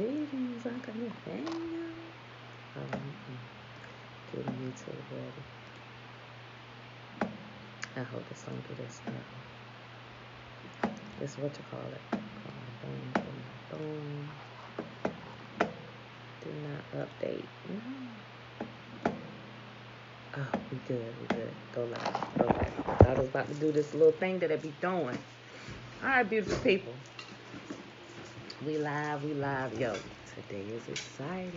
ladies, I can hang out. Getting YouTube ready. I hope this don't do this now. This what you call it. Boom, boom, boom. Do not update. No. Oh, we good. Go live. Okay. I thought I was about to do this little thing that I be doing. Alright, beautiful people. We live, yo. Today is exciting.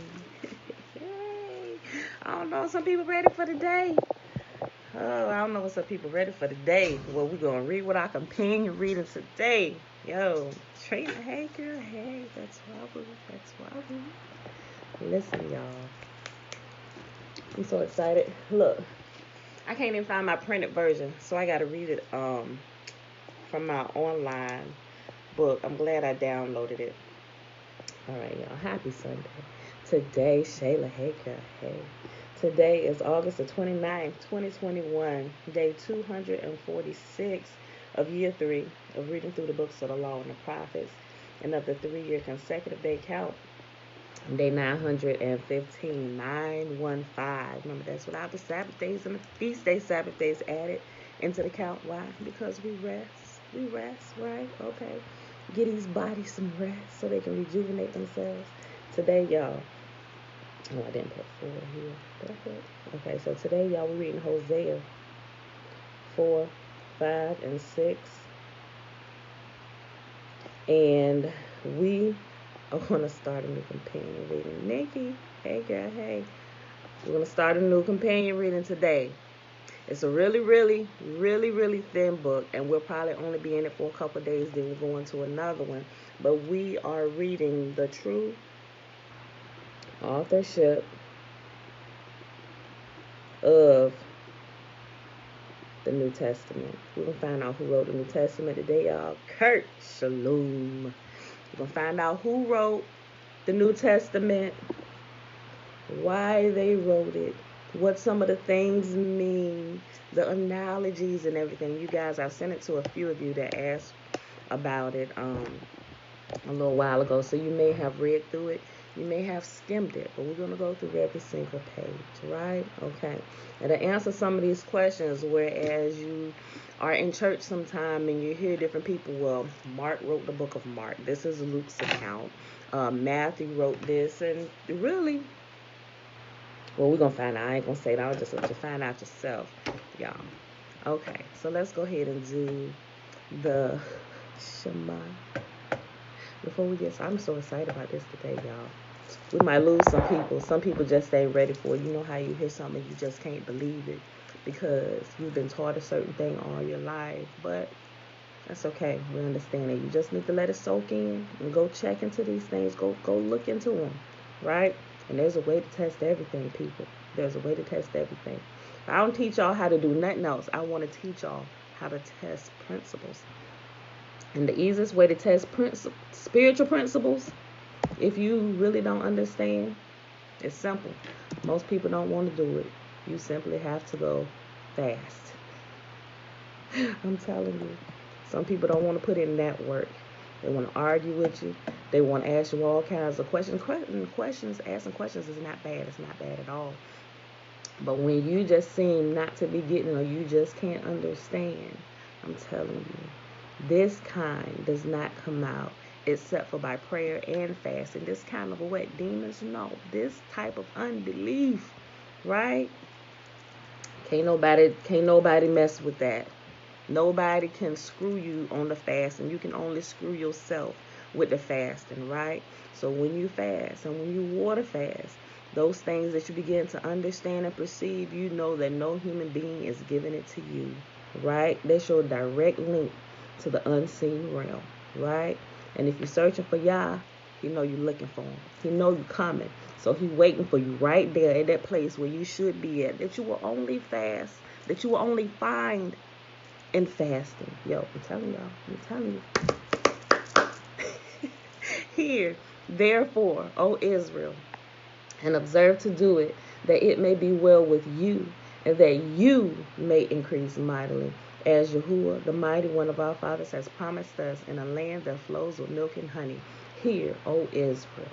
Yay. I don't know, some people ready for the day. Oh, I don't know what some people ready for the day. Well, we're going to read what our companion reading today. Yo, Trina, hey girl, hey, that's why. Listen, y'all. I'm so excited. Look, I can't even find my printed version, so I got to read it from my online book. I'm glad I downloaded it. All right, y'all. Happy Sunday. Today, Shayla, hey girl, hey. Today is August the 29th, 2021, day 246 of year 3 of reading through the books of the law and the prophets, and of the 3-year consecutive day count. Day 915, 915. Remember, that's without the Sabbath days and the feast day Sabbath days added into the count. Why? Because we rest. We rest, right? Okay. Get these bodies some rest so they can rejuvenate themselves. Today, y'all. Oh, I didn't put 4 here. Did I put? Okay, so today, y'all, we're reading Hosea 4, 5, and 6. And we are going to start a new companion reading. Nikki, hey girl, hey. We're going to start a new companion reading today. It's a really, really, really, really thin book, and we'll probably only be in it for a couple of days, then we'll go into another one. But we are reading the true authorship of the New Testament. We're going to find out who wrote the New Testament today, y'all. Kurt Shalom. We're going to find out who wrote the New Testament, why they wrote it, what some of the things mean, the analogies and everything. You guys, I've sent it to a few of you that asked about it a little while ago, so you may have read through it. You may have skimmed it, but we're going to go through every single page, right? Okay. And to answer some of these questions, whereas you are in church sometime and you hear different people, well, Mark wrote the book of Mark. This is Luke's account. Matthew wrote this, and really, well, we're going to find out. I ain't going to say it. I'll just let you find out yourself, y'all. Okay, so let's go ahead and do the Shema. Before we get started, I'm so excited about this today, y'all. We might lose some people. Some people just ain't ready for it. You know how you hear something and you just can't believe it because you've been taught a certain thing all your life. But that's okay. We understand it. You just need to let it soak in and go check into these things. Go look into them, right? And there's a way to test everything, people. There's a way to test everything. I don't teach y'all how to do nothing else. I want to teach y'all how to test principles. And the easiest way to test spiritual principles, if you really don't understand, it's simple. Most people don't want to do it. You simply have to go fast. I'm telling you. Some people don't want to put in that work. They want to argue with you. They want to ask you all kinds of questions. Asking questions is not bad. It's not bad at all. But when you just seem not to be getting or you just can't understand, I'm telling you, this kind does not come out except for by prayer and fasting. This kind of what demons know. This type of unbelief, right? Can't nobody mess with that. Nobody can screw you on the fasting. You can only screw yourself with the fasting, right? So when you fast and when you water fast, those things that you begin to understand and perceive, you know that no human being is giving it to you, right? They show a direct link to the unseen realm, right? And if you're searching for Yah, you know you're looking for him. He know you're coming. So he's waiting for you right there at that place where you should be at, that you will only fast, that you will only find in fasting. Yo, I'm telling y'all. I'm telling you. Hear, therefore, O Israel, and observe to do it, that it may be well with you, and that you may increase mightily, as Yahuwah, the mighty one of our fathers, has promised us in a land that flows with milk and honey. Hear, O Israel.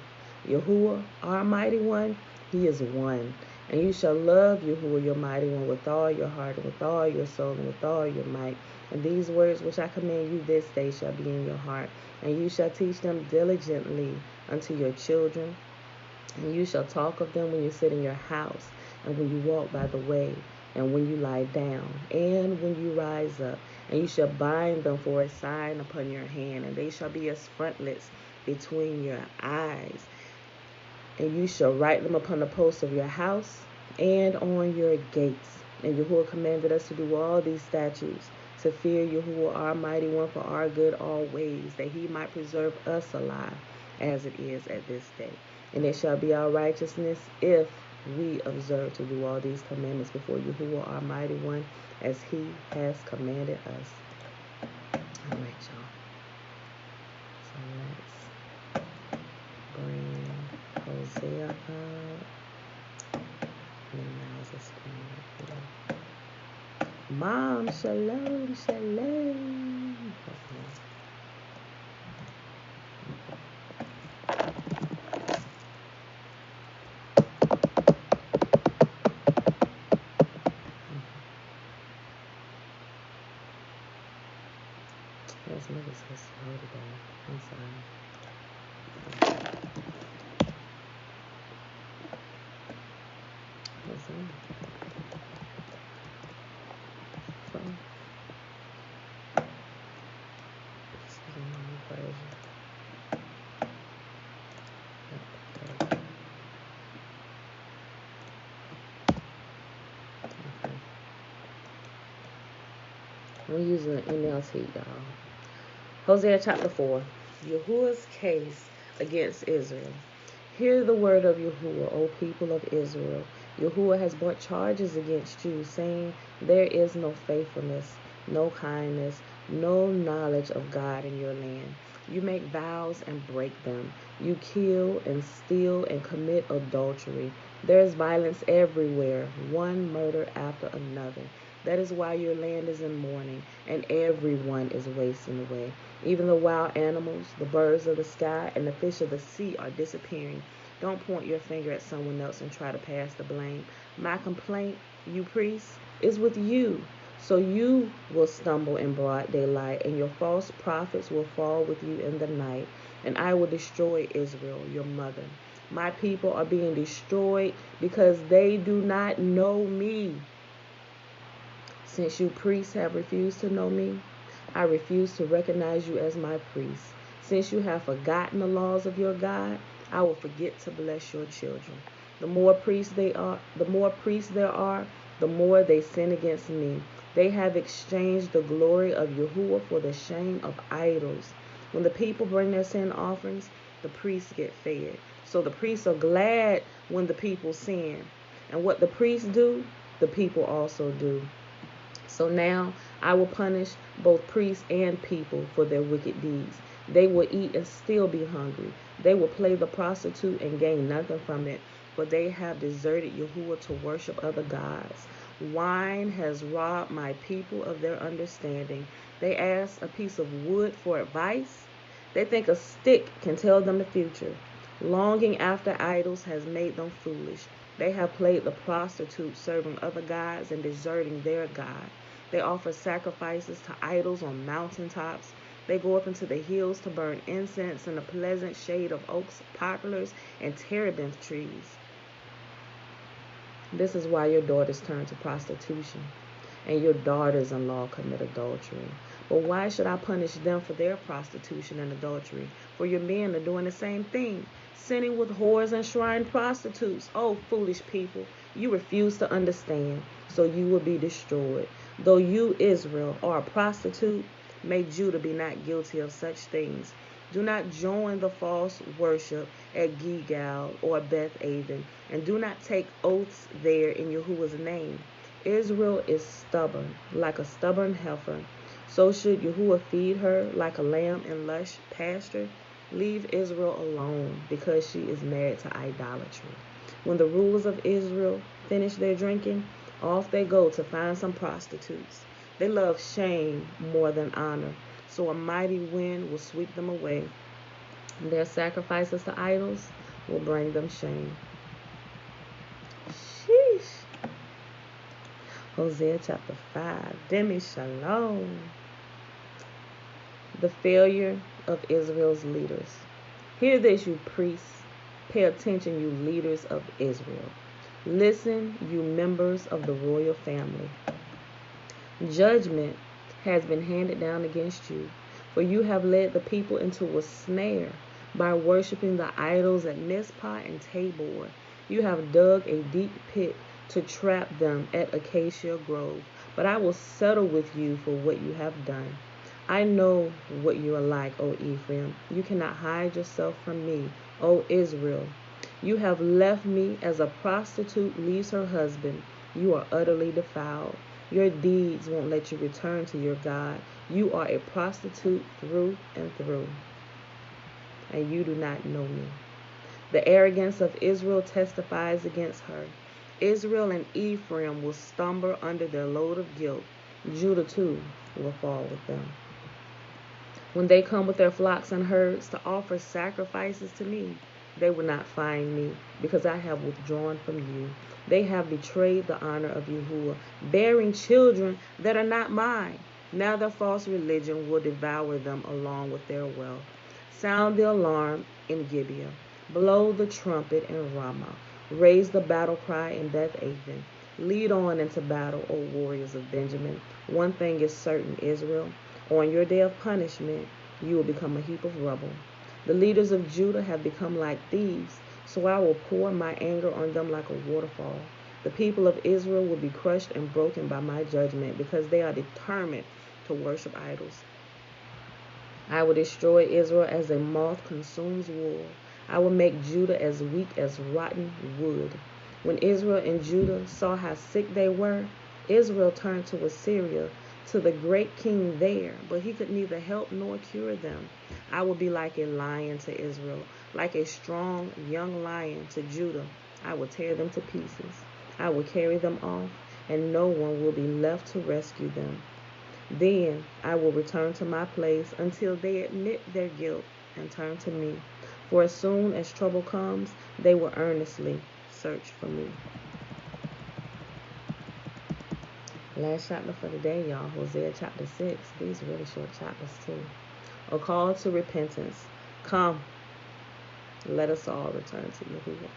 Yahuwah, our mighty one, he is one. And you shall love Yahuwah, your mighty one, with all your heart, and with all your soul, and with all your might. And these words which I command you this day shall be in your heart. And you shall teach them diligently unto your children. And you shall talk of them when you sit in your house, and when you walk by the way, and when you lie down, and when you rise up. And you shall bind them for a sign upon your hand, and they shall be as frontlets between your eyes. And you shall write them upon the posts of your house and on your gates. And Yahuwah commanded us to do all these statutes, to fear Yahuwah, our mighty one, for our good always, that he might preserve us alive, as it is at this day. And it shall be our righteousness if we observe to do all these commandments before Yahuwah, our mighty one, as he has commanded us. All right, y'all. So let's bring Hosea up. Minimize the screen right here. Mom, shalom, shalom. Okay. Let's move this so slow today. I'm sorry. What's that? Phone. This is a new version. Okay. I'm using an NLT, y'all. Hosea chapter 4. Yahuwah's case against Israel. Hear the word of Yahuwah, O people of Israel. Yahuwah has brought charges against you, saying, there is no faithfulness, no kindness, no knowledge of God in your land. You make vows and break them. You kill and steal and commit adultery. There is violence everywhere, one murder after another. That is why your land is in mourning, and everyone is wasting away. Even the wild animals, the birds of the sky, and the fish of the sea are disappearing. Don't point your finger at someone else and try to pass the blame. My complaint, you priests, is with you. So you will stumble in broad daylight, and your false prophets will fall with you in the night. And I will destroy Israel, your mother. My people are being destroyed because they do not know me. Since you priests have refused to know me, I refuse to recognize you as my priests. Since you have forgotten the laws of your God, I will forget to bless your children. The more priests there are, the more they sin against me. They have exchanged the glory of Yahuwah for the shame of idols. When the people bring their sin offerings, the priests get fed. So the priests are glad when the people sin. And what the priests do, the people also do. So now I will punish both priests and people for their wicked deeds. They will eat and still be hungry. They will play the prostitute and gain nothing from it, for they have deserted Yahuwah to worship other gods. Wine has robbed my people of their understanding. They ask a piece of wood for advice. They think a stick can tell them the future. Longing after idols has made them foolish. They have played the prostitute, serving other gods and deserting their God. They offer sacrifices to idols on mountaintops. They go up into the hills to burn incense in the pleasant shade of oaks, poplars, and terebinth trees. This is why your daughters turn to prostitution, and your daughters-in-law commit adultery. But why should I punish them for their prostitution and adultery? For your men are doing the same thing, sinning with whores and shrine prostitutes. Oh, foolish people, you refuse to understand, so you will be destroyed. Though you, Israel, are a prostitute, may Judah be not guilty of such things. Do not join the false worship at Gilgal or Beth-aven, and do not take oaths there in Yahuwah's name. Israel is stubborn, like a stubborn heifer. So should Yahuwah feed her like a lamb in lush pasture? Leave Israel alone, because she is married to idolatry. When the rulers of Israel finish their drinking, off they go to find some prostitutes. They love shame more than honor, so a mighty wind will sweep them away. Their sacrifices to idols will bring them shame. Sheesh. Hosea chapter 5. Demi Shalom. The failure of Israel's leaders. Hear this, you priests. Pay attention, you leaders of Israel. Listen, you members of the royal family. Judgment has been handed down against you, for you have led the people into a snare by worshiping the idols at Mizpah and Tabor. You have dug a deep pit to trap them at Acacia Grove, but I will settle with you for what you have done. I know what you are like, O Ephraim. You cannot hide yourself from me, O Israel. You have left me as a prostitute leaves her husband. You are utterly defiled. Your deeds won't let you return to your God. You are a prostitute through and through, and you do not know me. The arrogance of Israel testifies against her. Israel and Ephraim will stumble under their load of guilt. Judah too will fall with them. When they come with their flocks and herds to offer sacrifices to me, they will not find me, because I have withdrawn from you. They have betrayed the honor of Yahuwah, bearing children that are not mine. Now their false religion will devour them along with their wealth. Sound the alarm in Gibeah. Blow the trumpet in Ramah. Raise the battle cry in Beth-Aven. Lead on into battle, O warriors of Benjamin. One thing is certain, Israel. On your day of punishment, you will become a heap of rubble. The leaders of Judah have become like thieves, so I will pour my anger on them like a waterfall. The people of Israel will be crushed and broken by my judgment, because they are determined to worship idols. I will destroy Israel as a moth consumes wool. I will make Judah as weak as rotten wood. When Israel and Judah saw how sick they were, Israel turned to Assyria, to the great king there, but he could neither help nor cure them. I will be like a lion to Israel, like a strong young lion to Judah. I will tear them to pieces. I will carry them off, and no one will be left to rescue them. Then I will return to my place until they admit their guilt and turn to me. For as soon as trouble comes, they will earnestly search for me. Last chapter for the day, y'all. Hosea chapter 6. These really short chapters too. A call to repentance. Come, let us all return to Yahuwah.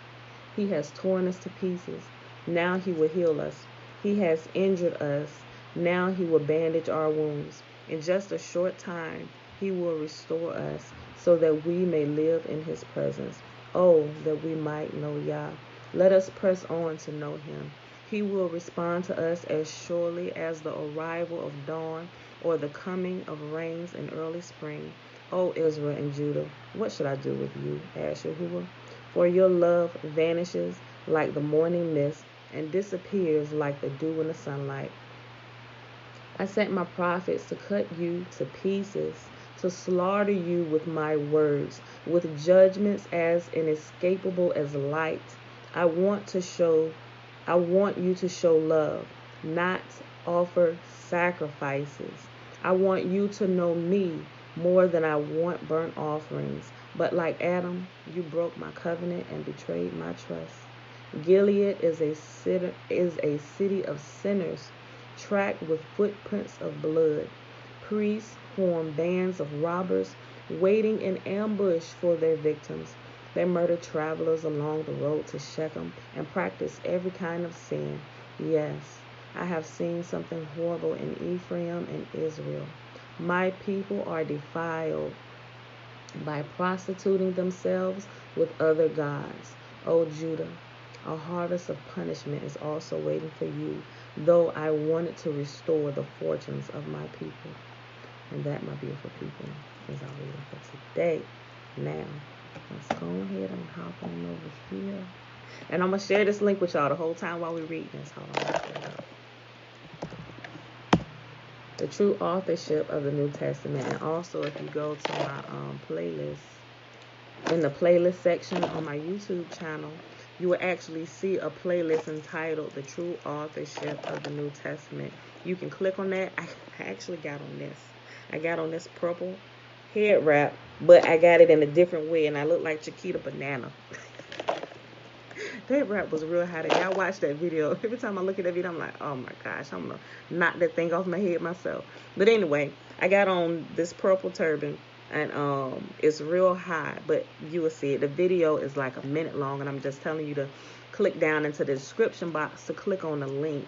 He has torn us to pieces. Now he will heal us. He has injured us. Now he will bandage our wounds. In just a short time, he will restore us so that we may live in his presence. Oh, that we might know Yah. Let us press on to know him. He will respond to us as surely as the arrival of dawn or the coming of rains in early spring. O Israel and Judah, what should I do with you, asked Yahuwah? For your love vanishes like the morning mist and disappears like the dew in the sunlight. I sent my prophets to cut you to pieces, to slaughter you with my words, with judgments as inescapable as light. I want you to show love, not offer sacrifices. I want you to know me more than I want burnt offerings. But like Adam, you broke my covenant and betrayed my trust. Gilead is a city of sinners, tracked with footprints of blood. Priests form bands of robbers, waiting in ambush for their victims. They murder travelers along the road to Shechem and practice every kind of sin. Yes, I have seen something horrible in Ephraim and Israel. My people are defiled by prostituting themselves with other gods. O Judah, a harvest of punishment is also waiting for you, though I wanted to restore the fortunes of my people. And that, my beautiful people, is our reading for today. Now, let's go ahead and hop on over here. And I'm going to share this link with y'all the whole time while we read this. Hold on. The true authorship of the New Testament. And also, if you go to my playlist, in the playlist section on my YouTube channel, you will actually see a playlist entitled The True Authorship of the New Testament. You can click on that. I actually got on this. I got on this purple head wrap, but I got it in a different way, and I look like Chiquita Banana. That rap was real hot. Y'all watch that video. Every time I look at that video, I'm like, oh my gosh, I'm gonna knock that thing off my head myself. But anyway, I got on this purple turban, and it's real high, but you will see it. The video is like a minute long, and I'm just telling you to click down into the description box to click on the link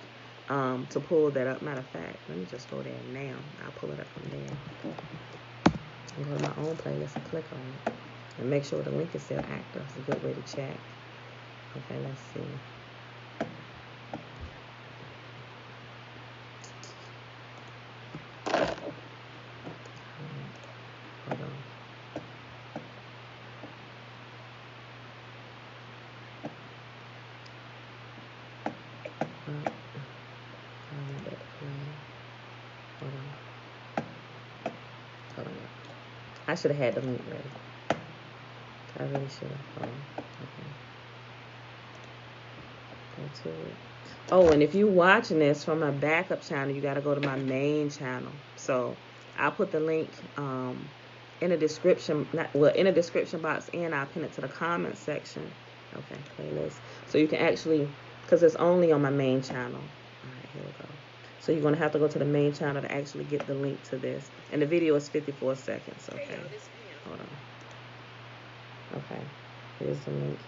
to pull that up. Matter of fact, let me just go there now. I'll pull it up from there. I'll go to my own playlist and click on it. And make sure the link is still active. It's a good way to check. Okay, let's see. Hold on. Hold on. I should have had the link ready. I really should have. Okay. Go to it. Oh, and if you're watching this from my backup channel, you got to go to my main channel. So I'll put the link in the description, in the description box, and I'll pin it to the comment section. Okay, playlist. So you can actually, because it's only on my main channel. All right, here we go. So you're going to have to go to the main channel to actually get the link to this. And the video is 54 seconds. Okay, hold on. Okay, here's the link.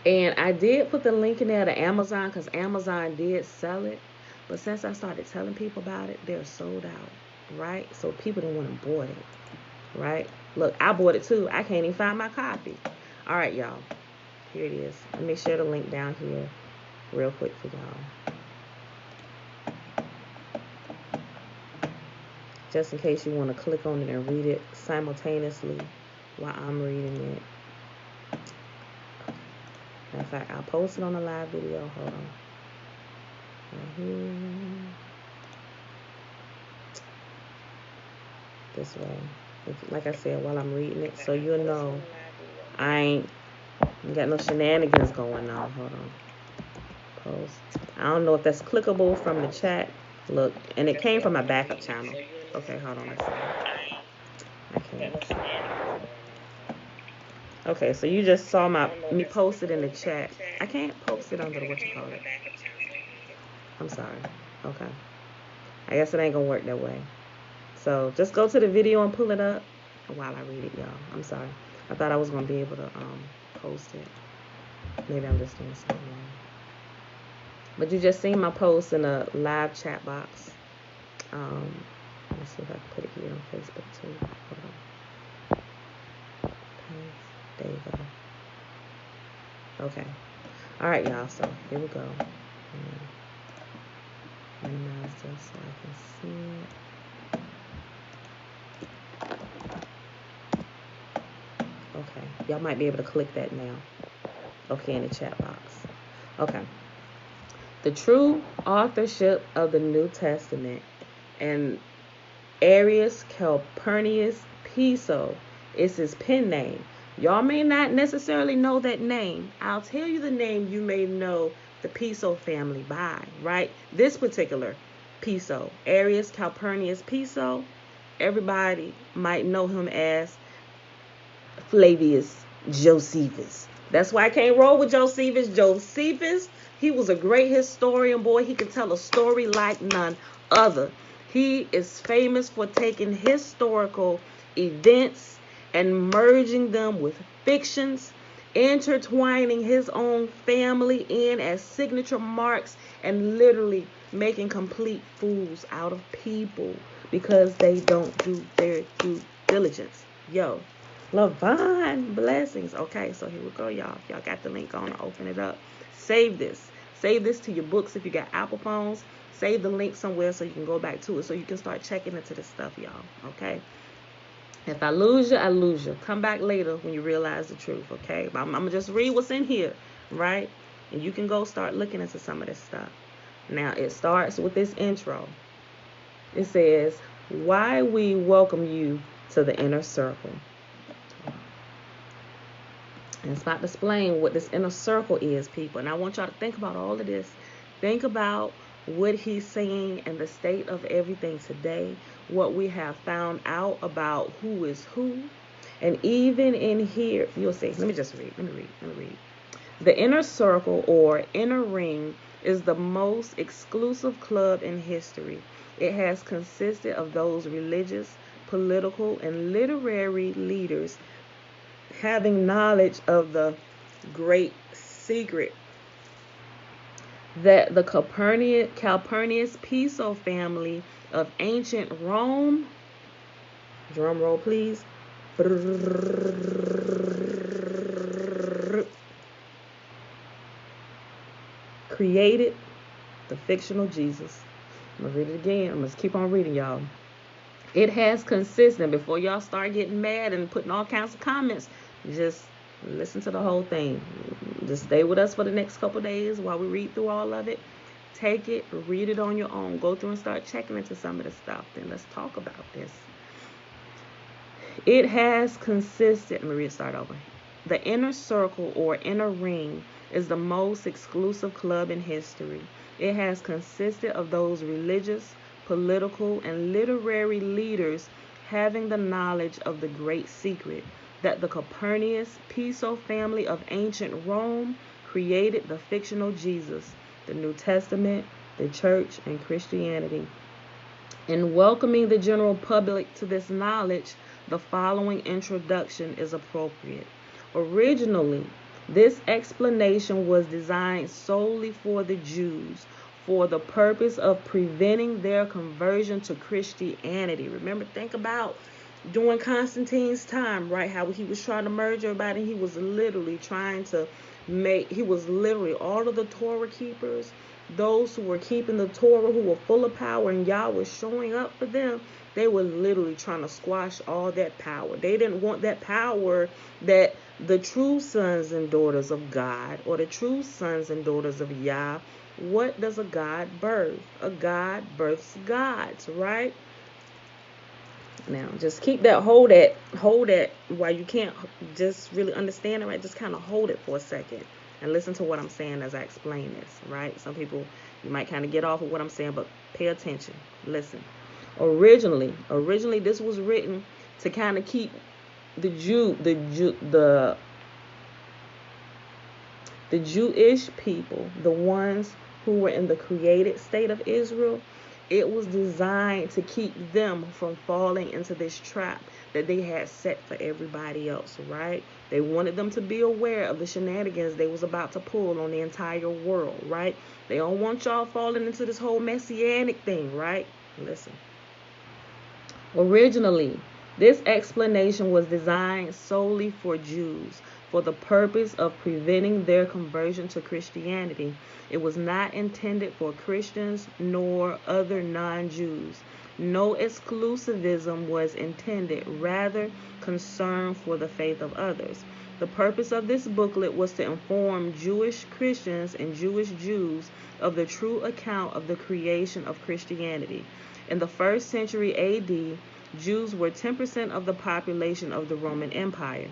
And I did put the link in there to Amazon because Amazon did sell it. But since I started telling people about it, they're sold out, right? So people didn't want to board it, right? Look, I bought it too. I can't even find my copy. All right, y'all. Here it is. Let me share the link down here real quick for y'all. Just in case you want to click on it and read it simultaneously while I'm reading it. In fact, I'll post it on a live video. Hold on. Right here. This way. Like I said, while I'm reading it, so you'll know I ain't got no shenanigans going on. Hold on. Post. I don't know if that's clickable from the chat. Look, and it came from my backup channel. Okay, hold on. Let's see. I can't. Okay, so you just saw me post it in the chat. I can't post it under the whatchamacallit. I'm sorry. Okay. I guess it ain't gonna work that way. So just go to the video and pull it up while I read it, y'all. I'm sorry. I thought I was gonna be able to post it. Maybe I'm just doing something wrong. But you just seen my post in a live chat box. Let me see if I can put it here on Facebook too. Hold on. There you go. Okay. All right, y'all. So here we go. Minimize this so I can see it. Okay. Y'all might be able to click that now. Okay, in the chat box. Okay. The true authorship of the New Testament and Arius Calpurnius Piso is his pen name. Y'all may not necessarily know that name. I'll tell you the name you may know the Piso family by, right? This particular Piso, Arius Calpurnius Piso, everybody might know him as Flavius Josephus. That's why I can't roll with Josephus. Josephus, he was a great historian, boy. He could tell a story like none other. He is famous for taking historical events and merging them with fictions, intertwining his own family in as signature marks, and literally making complete fools out of people because they don't do their due diligence. Yo, Levon, blessings. Okay, so here we go, y'all. If y'all got the link on, open it up. Save this. Save this to your books if you got Apple phones. Save the link somewhere so you can go back to it so you can start checking into this stuff, y'all. Okay? If I lose you, I lose you. Come back later when you realize the truth, okay? But I'm going to just read what's in here, right? And you can go start looking into some of this stuff. Now, it starts with this intro. It says, why we welcome you to the inner circle. And it's about displaying what this inner circle is, people. And I want y'all to think about all of this. Think about what he's saying and the state of everything today, what we have found out about who is who, And even in here, you'll see. Let me read. The inner circle or inner ring is the most exclusive club in history. It has consisted of those religious, political, and literary leaders having knowledge of the great secret that the Calpurnius Piso family of ancient Rome, drum roll please, created the fictional Jesus. I'm going to read it again. I'm going to keep on reading, y'all. It has consistent. Before y'all start getting mad and putting all kinds of comments, just listen to the whole thing. Just stay with us for the next couple days while we read through all of it. Take it, read it on your own. Go through and start checking into some of the stuff. Then let's talk about this. It has consisted. Let me start over. The inner circle or inner ring is the most exclusive club in history. It has consisted of those religious, political, and literary leaders having the knowledge of the great secret that the Calpurnius Piso family of ancient Rome created the fictional Jesus, the New Testament, the Church, and Christianity. In welcoming the general public to this knowledge, the following introduction is appropriate. Originally, this explanation was designed solely for the Jews, for the purpose of preventing their conversion to Christianity. Remember, think about during Constantine's time, right? How he was trying to merge everybody. He was literally all of the Torah keepers, those who were keeping the Torah, who were full of power, and Yah was showing up for them. They were literally trying to squash all that power. They didn't want that power that the true sons and daughters of God, or the true sons and daughters of Yah. What does a God birth? A God births gods, right? Now, just keep that, hold that while you can't just really understand it, right? Just kind of hold it for a second and listen to what I'm saying as I explain this, right? Some people, you might kind of get off of what I'm saying, but pay attention. Listen. Originally, this was written to kind of keep the Jewish people, the ones who were in the created state of Israel. It was designed to keep them from falling into this trap that they had set for everybody else, right? They wanted them to be aware of the shenanigans they was about to pull on the entire world, right? They don't want y'all falling into this whole Messianic thing, right? Listen. Originally, this explanation was designed solely for Jews, for the purpose of preventing their conversion to Christianity. It was not intended for Christians nor other non-Jews. No exclusivism was intended, rather concern for the faith of others. The purpose of this booklet was to inform Jewish Christians and Jewish Jews of the true account of the creation of Christianity. In the 1st century AD, Jews were 10% of the population of the Roman Empire.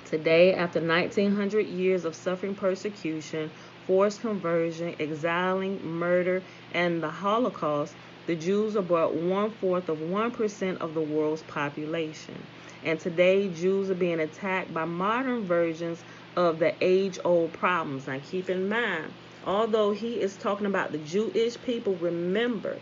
Today, after 1900 years of suffering persecution, forced conversion, exiling, murder, and the Holocaust, the Jews are but 1/4 of 1% of the world's population. And today, Jews are being attacked by modern versions of the age-old problems. Now, keep in mind, although he is talking about the Jewish people, remember,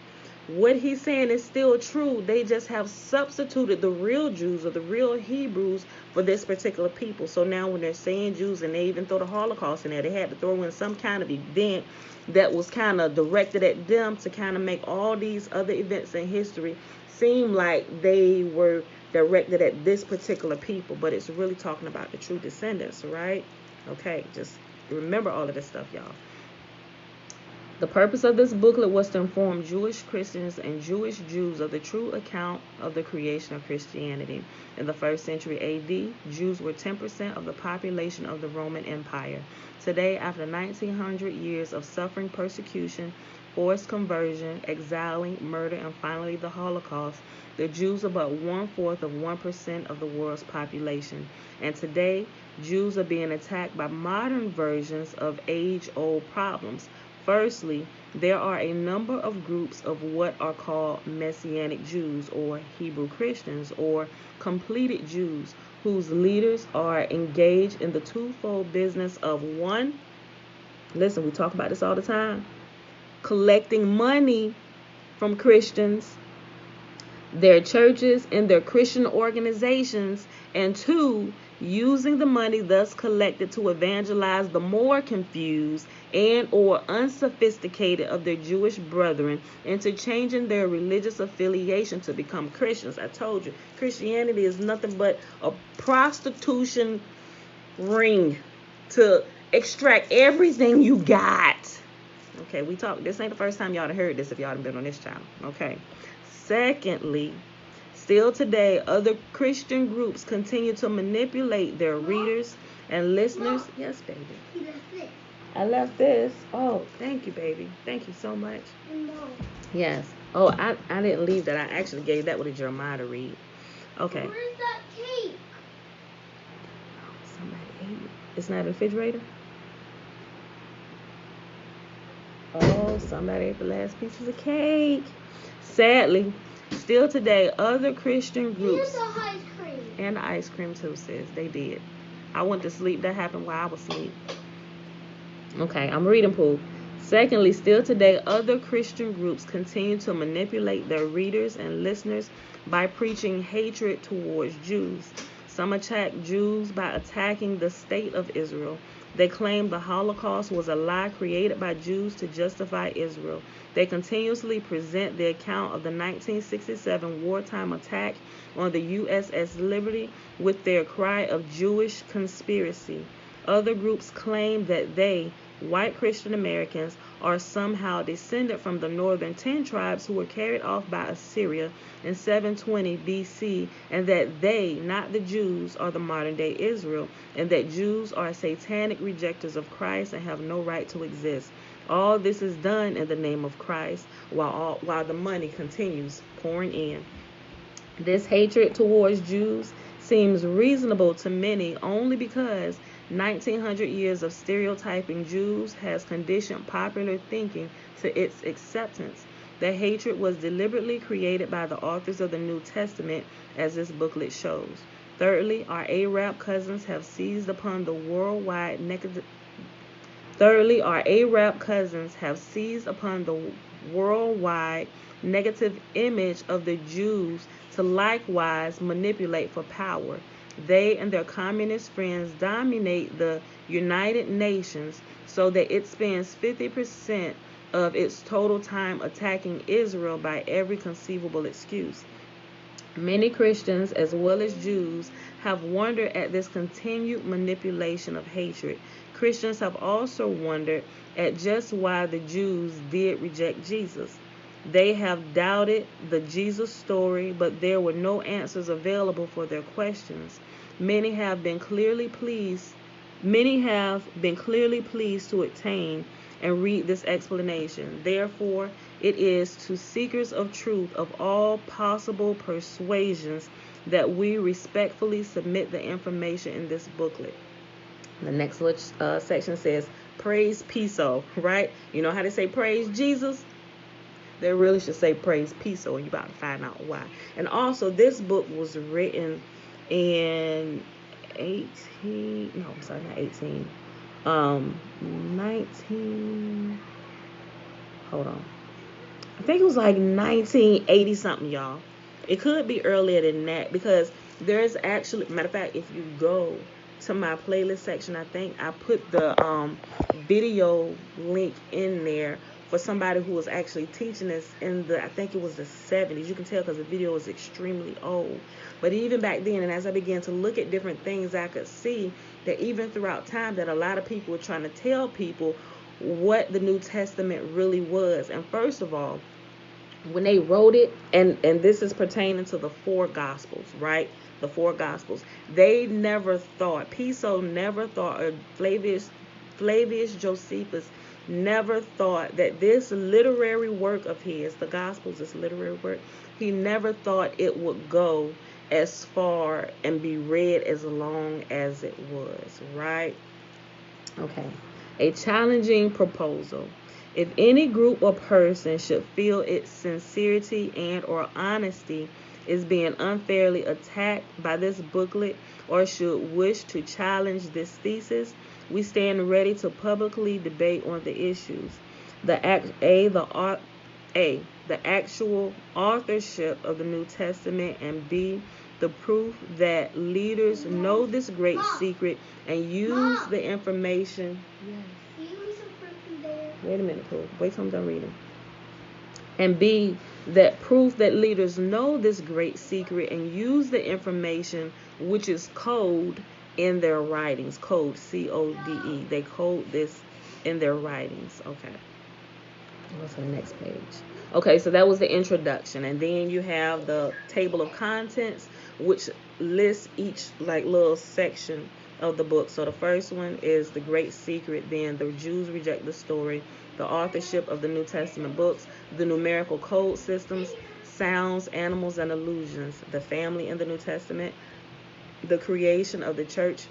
what he's saying is still true. They just have substituted the real Jews or the real Hebrews for this particular people. So now when they're saying Jews, and they even throw the Holocaust in there, they had to throw in some kind of event that was kind of directed at them to kind of make all these other events in history seem like they were directed at this particular people. But it's really talking about the true descendants, right? Okay, just remember all of this stuff, y'all. The purpose of this booklet was to inform Jewish Christians and Jewish Jews of the true account of the creation of Christianity. In the 1st century AD, Jews were 10% of the population of the Roman Empire. Today, after 1900 years of suffering persecution, forced conversion, exiling, murder, and finally the Holocaust, the Jews are but 1/4 of 1% of the world's population. And today, Jews are being attacked by modern versions of age-old problems. Firstly, there are a number of groups of what are called Messianic Jews or Hebrew Christians or completed Jews whose leaders are engaged in the twofold business of one, listen, we talk about this all the time, collecting money from Christians, their churches, and their Christian organizations, and two, using the money thus collected to evangelize the more confused and or unsophisticated of their Jewish brethren into changing their religious affiliation to become Christians. I told you, Christianity is nothing but a prostitution ring to extract everything you got. Okay, this ain't the first time y'all heard this if y'all haven't been on this channel. Okay. Secondly, still today, other Christian groups continue to manipulate their readers and listeners. Yes, baby. You left this. I left this. Oh, thank you, baby. Thank you so much. No. Yes. Oh, I didn't leave that. I actually gave that to Jeremiah to read. Okay. Where's that cake? Somebody ate it. It's not in the refrigerator? Oh, somebody ate the last pieces of cake. Sadly, still today, other Christian groups... Here's the ice cream. And the ice cream too, sis. They did. I went to sleep. That happened while I was asleep. Okay, I'm reading, Pooh. Secondly, still today, other Christian groups continue to manipulate their readers and listeners by preaching hatred towards Jews. Some attack Jews by attacking the state of Israel. They claim the Holocaust was a lie created by Jews to justify Israel. They continuously present the account of the 1967 wartime attack on the USS Liberty with their cry of Jewish conspiracy. Other groups claim that they, white Christian Americans, are somehow descended from the northern 10 tribes who were carried off by Assyria in 720 BC, and that they, not the Jews, are the modern-day Israel, and that Jews are satanic rejectors of Christ and have no right to exist. All this is done in the name of Christ, while the money continues pouring in. This hatred towards Jews seems reasonable to many only because 1900 years of stereotyping Jews has conditioned popular thinking to its acceptance. The hatred was deliberately created by the authors of the New Testament, as this booklet shows. Thirdly, our Arab cousins have seized upon the worldwide negative image of the Jews to likewise manipulate for power. They and their communist friends dominate the United Nations so that it spends 50% of its total time attacking Israel by every conceivable excuse. Many Christians, as well as Jews, have wondered at this continued manipulation of hatred. Christians have also wondered at just why the Jews did reject Jesus. They have doubted the Jesus story, but there were no answers available for their questions. Many have been clearly pleased to attain and read this explanation. Therefore, it is to seekers of truth of all possible persuasions that we respectfully submit the information in this booklet. The next section says, praise Piso, right? You know how they say praise Jesus? They really should say praise Piso, and you're about to find out why. And also, this book was written in 19, hold on. I think it was like 1980 something, y'all. It could be earlier than that because there's actually, matter of fact, if you go to my playlist section, I think I put the video link in there for somebody who was actually teaching this in I think it was the 70s. You can tell because the video is extremely old. But even back then, and as I began to look at different things, I could see that even throughout time that a lot of people were trying to tell people what the New Testament really was. And first of all, when they wrote it, and this is pertaining to the four Gospels, right? The four Gospels. They never thought, Piso never thought, or Flavius Josephus never thought that this literary work of his, the Gospels, this literary work, he never thought it would go as far and be read as long as it was, right? Okay. A challenging proposal. If any group or person should feel its sincerity and or honesty is being unfairly attacked by this booklet or should wish to challenge this thesis, we stand ready to publicly debate on the issues. The actual authorship of the New Testament, and B, the proof that leaders know this great secret and use the information. Yes. Can you leave some fruit from there? Wait a minute, Pooh. Wait till I'm done reading. And B, that proof that leaders know this great secret and use the information, which is code, in their writings. Code, C-O-D-E. They code this in their writings. Okay. What's the next page? Okay, so that was the introduction. And then you have the table of contents, which lists each like little section of the book. So the first one is the great secret, then the Jews reject the story, the authorship of the New Testament books, the numerical code systems, sounds, animals, and illusions, the family in the New Testament, the creation of the church,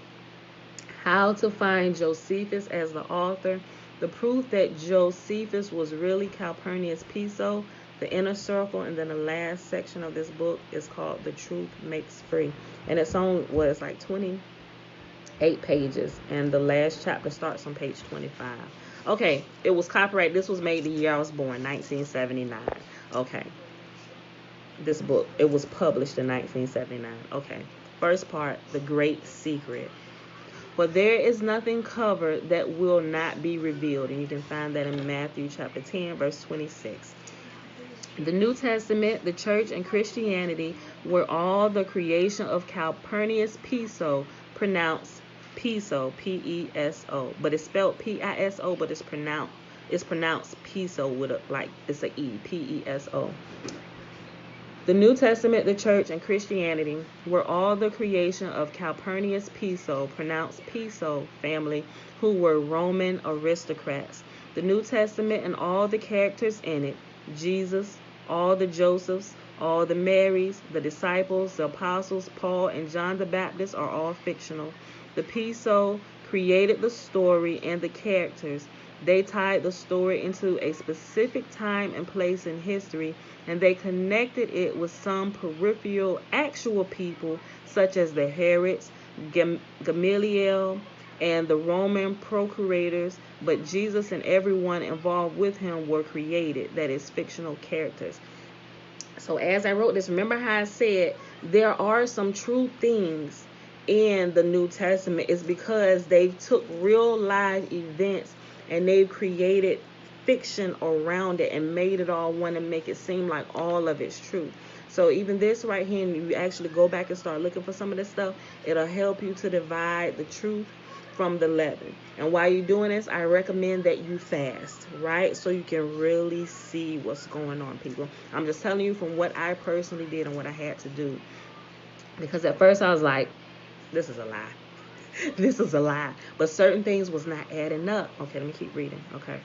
how to find Josephus as the author, the proof that Josephus was really Calpurnius Piso, the inner circle, and then the last section of this book is called The Truth Makes Free. And it's on, it's like 28 pages, and the last chapter starts on page 25. Okay, it was copyright. This was made the year I was born, 1979. Okay, this book, it was published in 1979. Okay, first part, the great secret. For there is nothing covered that will not be revealed. And you can find that in Matthew chapter 10, verse 26. The New Testament, the church, and Christianity were all the creation of Calpurnius Piso, pronounced Piso, P-E-S-O. But it's spelled P-I-S-O, but it's pronounced Piso with it's a E, P-E-S-O. The New Testament, the church, and Christianity were all the creation of Calpurnius Piso, pronounced Piso, family, who were Roman aristocrats. The New Testament and all the characters in it, Jesus, all the Josephs, all the Marys, the disciples, the apostles, Paul, and John the Baptist, are all fictional. The Piso created the story and the characters. They tied the story into a specific time and place in history, and they connected it with some peripheral actual people, such as the Herods, Gamaliel, and the Roman procurators, but Jesus and everyone involved with him were created, that is, fictional characters. So as I wrote this, remember how I said there are some true things in the New Testament. It's because they took real live events and they've created fiction around it and made it all one and make it seem like all of it's true. So even this right here, and you actually go back and start looking for some of this stuff, it'll help you to divide the truth from the leaven. And while you're doing this, I recommend that you fast, right? So you can really see what's going on, people. I'm just telling you from what I personally did and what I had to do. Because at first I was like, this is a lie. This is a lie. But certain things was not adding up. Okay, let me keep reading. Okay.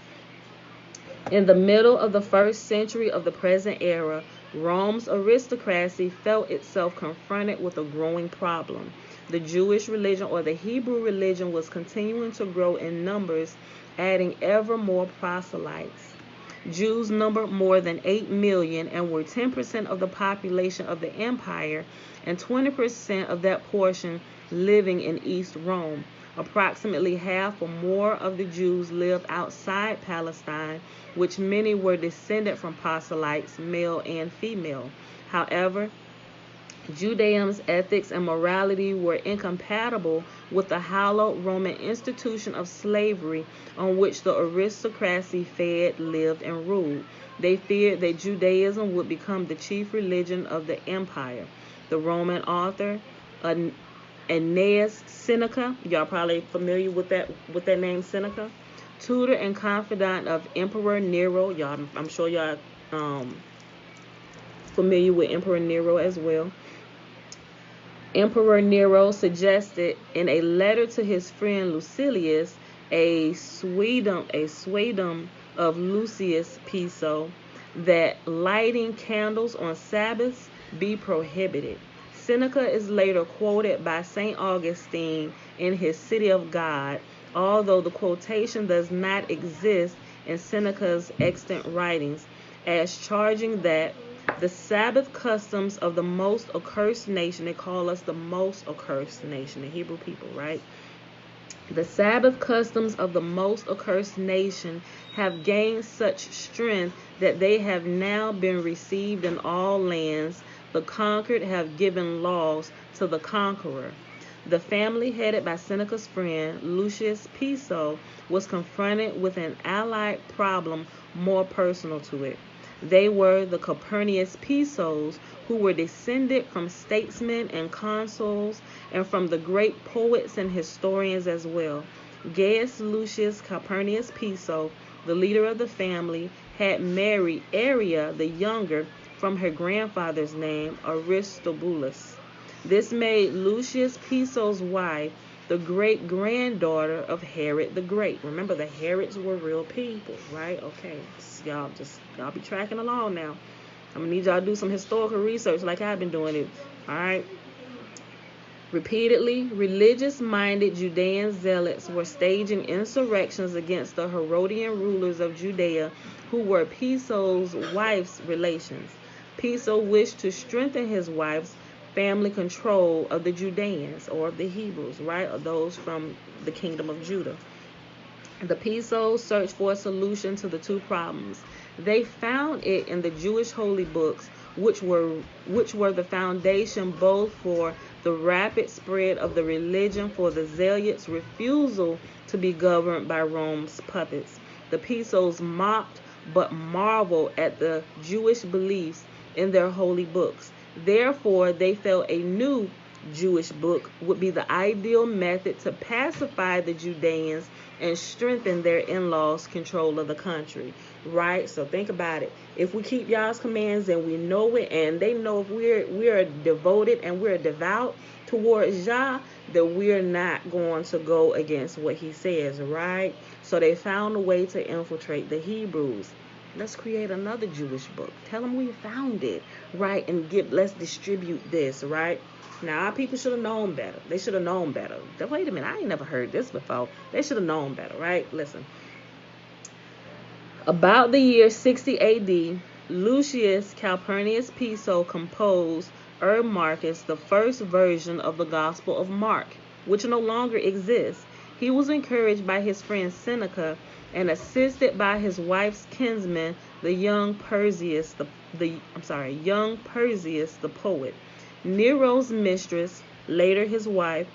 In the middle of the 1st century of the present era, Rome's aristocracy felt itself confronted with a growing problem. The Jewish religion, or the Hebrew religion, was continuing to grow in numbers, adding ever more proselytes. Jews numbered more than 8 million and were 10% of the population of the empire, and 20% of that portion living in East Rome. Approximately half or more of the Jews lived outside Palestine, which many were descended from proselytes, male and female. However, Judaism's ethics and morality were incompatible with the hallowed Roman institution of slavery on which the aristocracy fed, lived, and ruled. They feared that Judaism would become the chief religion of the empire. The Roman author Aeneas Seneca, y'all probably familiar with that name, Seneca, tutor and confidant of Emperor Nero. I'm sure y'all familiar with Emperor Nero as well. Emperor Nero suggested in a letter to his friend Lucilius, a suedum of Lucius Piso, that lighting candles on Sabbaths be prohibited. Seneca is later quoted by St. Augustine in his City of God. Although the quotation does not exist in Seneca's extant writings as charging that the Sabbath customs of the most accursed nation, they call us the most accursed nation, the Hebrew people, right? The Sabbath customs of the most accursed nation have gained such strength that they have now been received in all lands. The conquered have given laws to the conqueror. The family headed by Seneca's friend Lucius Piso was confronted with an allied problem more personal to it. They were the Calpurnius Pisos, who were descended from statesmen and consuls and from the great poets and historians as well. Gaius Lucius Calpurnius Piso, the leader of the family, had married Arria the younger from her grandfather's name, Aristobulus. This made Lucius Piso's wife the great-granddaughter of Herod the Great. Remember, the Herods were real people, right? Okay, y'all be tracking along now. I'm going to need y'all to do some historical research like I've been doing it, all right? Repeatedly, religious-minded Judean zealots were staging insurrections against the Herodian rulers of Judea, who were Piso's wife's relations. Piso wished to strengthen his wife's family control of the Judeans, or of the Hebrews, right, or those from the kingdom of Judah. The Pisos searched for a solution to the two problems. They found it in the Jewish holy books, which were the foundation both for the rapid spread of the religion for the zealots' refusal to be governed by Rome's puppets. The Pisos mocked but marveled at the Jewish beliefs in their holy books. Therefore, they felt a new Jewish book would be the ideal method to pacify the Judeans and strengthen their in-laws' control of the country, right? So think about it. If we keep y'all's commands and we know it, and they know if we're devoted and we're devout towards Yah, that we're not going to go against what he says, right? So they found a way to infiltrate the Hebrews. Let's create another Jewish book. Tell them we found it, right? And let's distribute this, right? Now, our people should have known better. They should have known better. Wait a minute, I ain't never heard this before. They should have known better, right? Listen. About the year 60 AD, Lucius Calpurnius Piso composed Marcus, the first version of the Gospel of Mark, which no longer exists. He was encouraged by his friend Seneca and assisted by his wife's kinsman, the young Perseus, the poet. Nero's mistress, later his wife,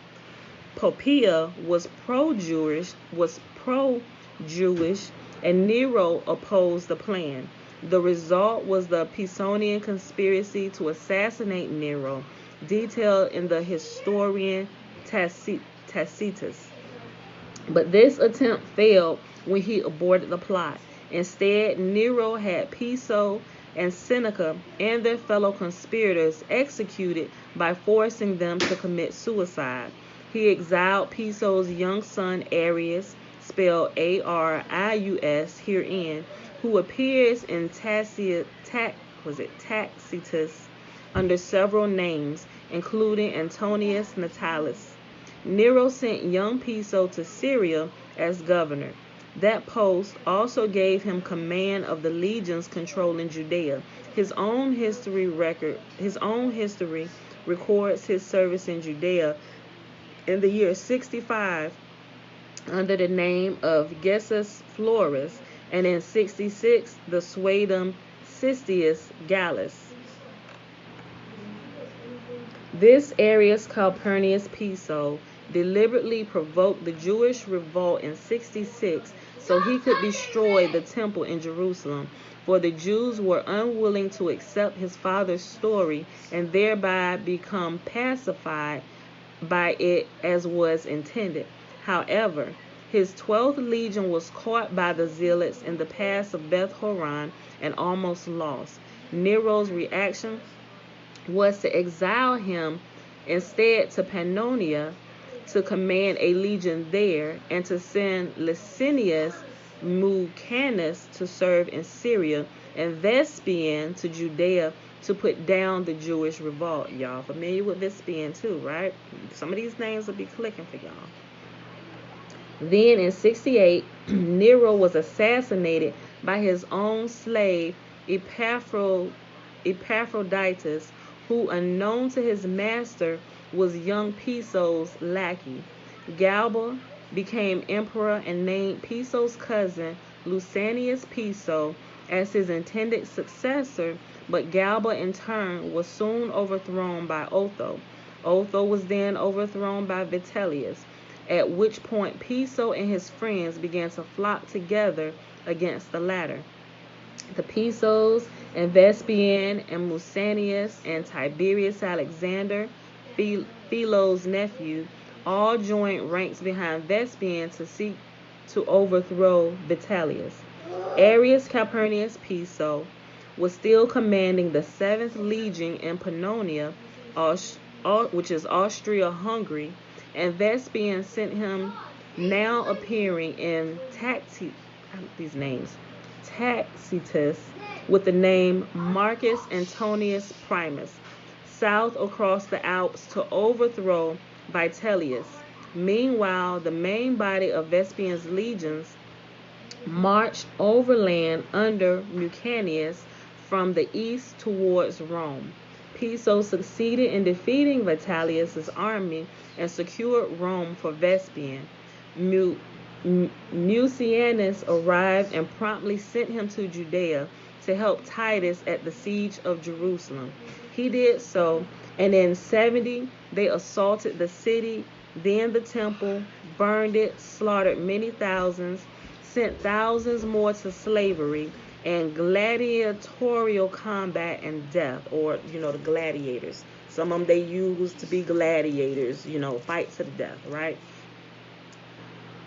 Poppaea, was pro-Jewish, and Nero opposed the plan. The result was the Pisonian conspiracy to assassinate Nero, detailed in the historian Tacitus. But this attempt failed when he aborted the plot. Instead, Nero had Piso and Seneca and their fellow conspirators executed by forcing them to commit suicide. He exiled Piso's young son Arius, spelled Arius herein, who appears in Tacitus under several names, including Antonius Natalis. Nero sent young Piso to Syria as governor. That post also gave him command of the legions controlling Judea. His own history records his service in Judea in the year 65 under the name of Gessus Florus, and in 66 the Suedum Cistius Gallus. This Arius Calpurnius Piso deliberately provoked the Jewish revolt in 66 so he could destroy the temple in Jerusalem, for the Jews were unwilling to accept his father's story and thereby become pacified by it as was intended. However, his 12th legion was caught by the zealots in the pass of Beth Horon and almost lost. Nero's reaction was to exile him instead to Pannonia to command a legion there, and to send Licinius Mucanus to serve in Syria, and Vespasian to Judea to put down the Jewish revolt. Y'all familiar with Vespasian too, right? Some of these names will be clicking for y'all. Then in 68, Nero was assassinated by his own slave Epaphroditus, who, unknown to his master, was young Piso's lackey. Galba became emperor and named Piso's cousin Lusanius Piso as his intended successor, but Galba in turn was soon overthrown by Otho. Otho was then overthrown by Vitellius, at which point Piso and his friends began to flock together against the latter. The Pisos and Vespasian and Musanius and Tiberius Alexander, Philo's nephew, all joined ranks behind Vespasian to seek to overthrow Vitellius. Arrius Calpurnius Piso was still commanding the 7th Legion in Pannonia, which is Austria-Hungary, and Vespasian sent him, now appearing in Tacitus, with the name Marcus Antonius Primus, south across the Alps to overthrow Vitellius. Meanwhile, the main body of Vespasian's legions marched overland under Mucianus from the east towards Rome. Piso succeeded in defeating Vitellius' army and secured Rome for Vespasian. Mucianus arrived and promptly sent him to Judea to help Titus at the siege of Jerusalem. He did so, and in 70 they assaulted the city, then the temple, burned it, slaughtered many thousands, sent thousands more to slavery, and gladiatorial combat and death, or, the gladiators. Some of them they used to be gladiators, fight to the death, right?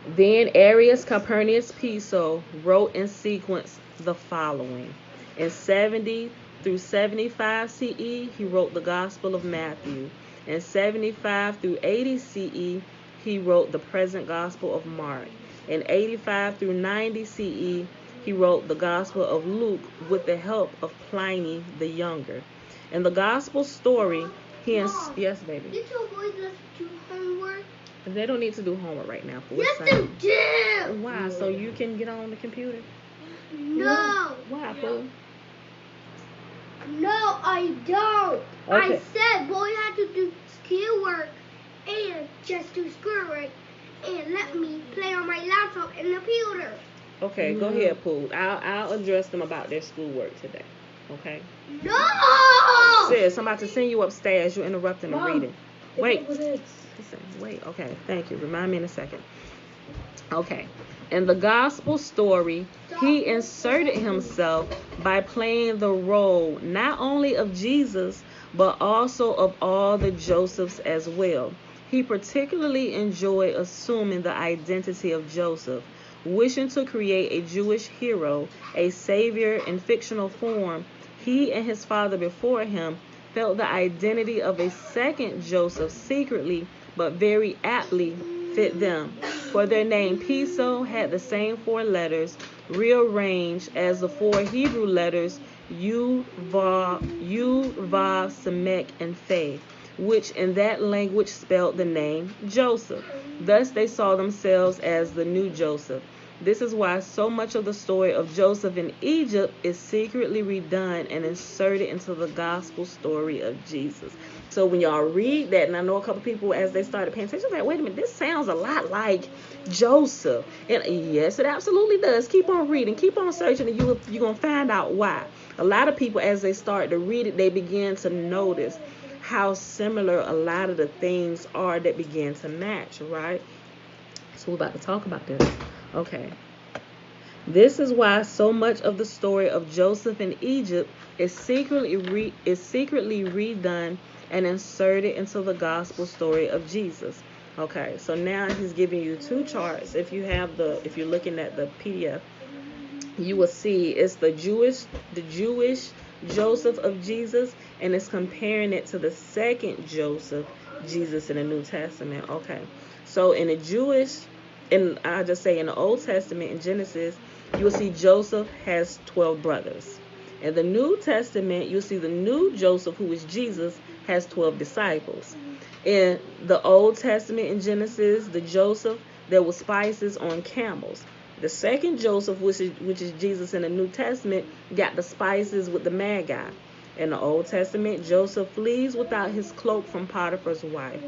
Then Arrius Calpurnius Piso wrote in sequence the following. In 70 through 75 CE, he wrote the Gospel of Matthew. In 75 through 80 CE, he wrote the present Gospel of Mark. In 85 through 90 CE, he wrote the Gospel of Luke with the help of Pliny the Younger. In the Gospel story, yes, baby. Did your boys let's do homework? They don't need to do homework right now. Yes, they do. Why? So you can get on the computer? No. Why, Pooh? No, I don't. Okay. I said boys have to do schoolwork and just do schoolwork and let me play on my laptop and the computer. Okay, go ahead, Pooh. I'll address them about their schoolwork today. Okay? No! Sis, I'm about to send you upstairs. You're interrupting the reading. Wait. Listen, wait. Okay, thank you. Remind me in a second. Okay. In the gospel story, he inserted himself by playing the role not only of Jesus, but also of all the Josephs as well. He particularly enjoyed assuming the identity of Joseph, wishing to create a Jewish hero, a savior in fictional form. He and his father before him felt the identity of a second Joseph secretly, but very aptly fit them. For their name Piso had the same 4 letters, rearranged as the 4 Hebrew letters Yud, Vav, Samek, and Fe, which in that language spelled the name Joseph. Thus they saw themselves as the new Joseph. This is why so much of the story of Joseph in Egypt is secretly redone and inserted into the gospel story of Jesus. So when y'all read that, and I know a couple people as they started paying attention, like, wait a minute, this sounds a lot like Joseph. And yes, it absolutely does. Keep on reading, keep on searching, and you're going to find out why. A lot of people, as they start to read it, they begin to notice how similar a lot of the things are that begin to match, right? So we're about to talk about this. Okay. This is why so much of the story of Joseph in Egypt is secretly redone and inserted into the gospel story of Jesus. Okay, so now he's giving you 2 charts. If you're looking at the PDF, you will see it's the Jewish Joseph of Jesus, and it's comparing it to the second Joseph, Jesus in the New Testament. Okay, so in the in the Old Testament, in Genesis, you'll see Joseph has 12 brothers. In the New Testament, you'll see the new Joseph, who is Jesus, has 12 disciples. In the Old Testament, in Genesis, the Joseph there were spices on camels. The second Joseph, which is Jesus in the New Testament, got the spices with the Magi. In the Old Testament, Joseph flees without his cloak from Potiphar's wife.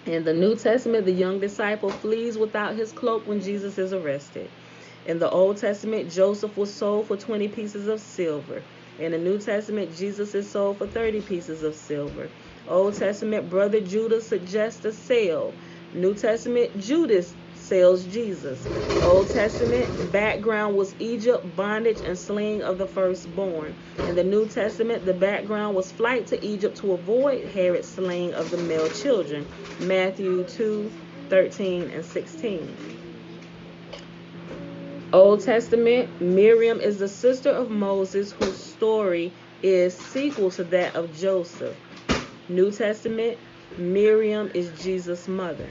In the New Testament, the young disciple flees without his cloak when Jesus is arrested. In the Old Testament, Joseph was sold for 20 pieces of silver. In the New Testament, Jesus is sold for 30 pieces of silver. Old Testament, brother Judas suggests a sale. New Testament, Judas sells Jesus. Old Testament, background was Egypt, bondage, and slaying of the firstborn. In the New Testament, the background was flight to Egypt to avoid Herod's slaying of the male children. Matthew 2:13 and 16. Old Testament, Miriam is the sister of Moses, whose story is sequel to that of Joseph. New Testament, Miriam is Jesus' mother.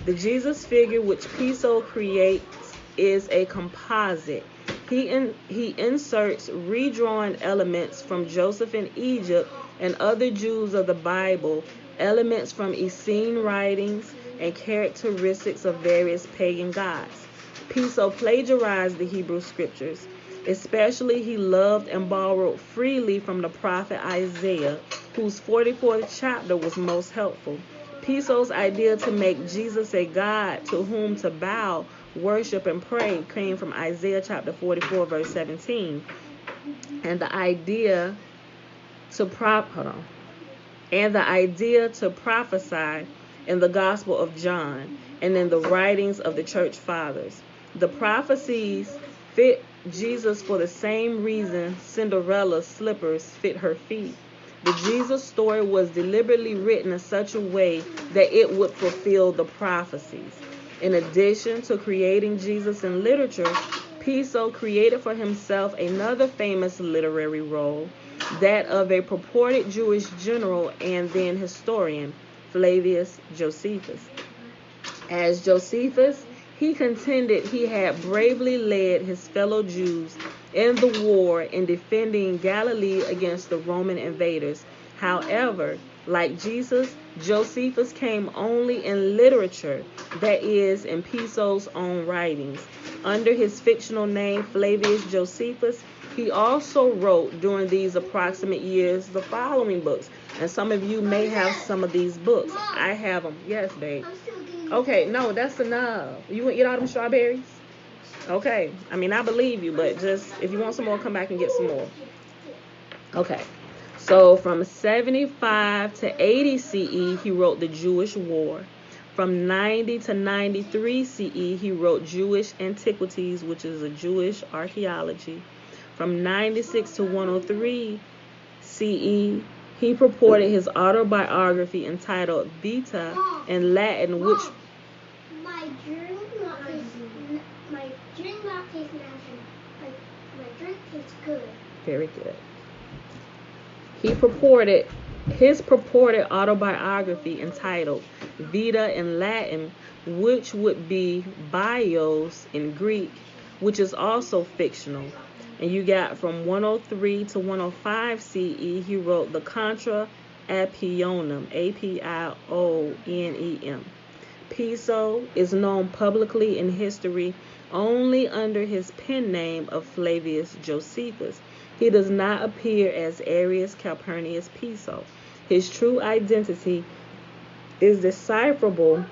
The Jesus figure which Piso creates is a composite. He inserts redrawn elements from Joseph in Egypt and other Jews of the Bible, elements from Essene writings, and characteristics of various pagan gods. Piso plagiarized the Hebrew scriptures. Especially, he loved and borrowed freely from the prophet Isaiah, whose 44th chapter was most helpful. Piso's idea to make Jesus a God to whom to bow, worship, and pray came from Isaiah chapter 44, verse 17. And the idea to prophesy in the Gospel of John and in the writings of the church fathers. The prophecies fit Jesus for the same reason Cinderella's slippers fit her feet. The Jesus story was deliberately written in such a way that it would fulfill the prophecies. In addition to creating Jesus in literature, Piso created for himself another famous literary role, that of a purported Jewish general and then historian, Flavius Josephus. As Josephus, he contended he had bravely led his fellow Jews in the war in defending Galilee against the Roman invaders. However, like Jesus, Josephus came only in literature, that is, in Piso's own writings. Under his fictional name, Flavius Josephus, he also wrote during these approximate years the following books. And some of you may have some of these books. I have them. Yes, babe. Okay, no, that's enough. You want to eat all them strawberries? Okay. I mean, I believe you, but just if you want some more, come back and get some more. Okay. So from 75 to 80 CE, he wrote the Jewish War. From 90 to 93 CE, he wrote Jewish Antiquities, which is a Jewish archaeology. From 96 to 103 CE, he purported his autobiography entitled Vita in Latin, which... My drink not taste natural. My drink tastes good. Very good. His purported autobiography entitled Vita in Latin, which would be Bios in Greek, which is also fictional. And you got from 103 to 105 CE, he wrote the Contra Apionem, Apionem. Piso is known publicly in history only under his pen name of Flavius Josephus. He does not appear as Arius Calpurnius Piso. His true identity is decipherable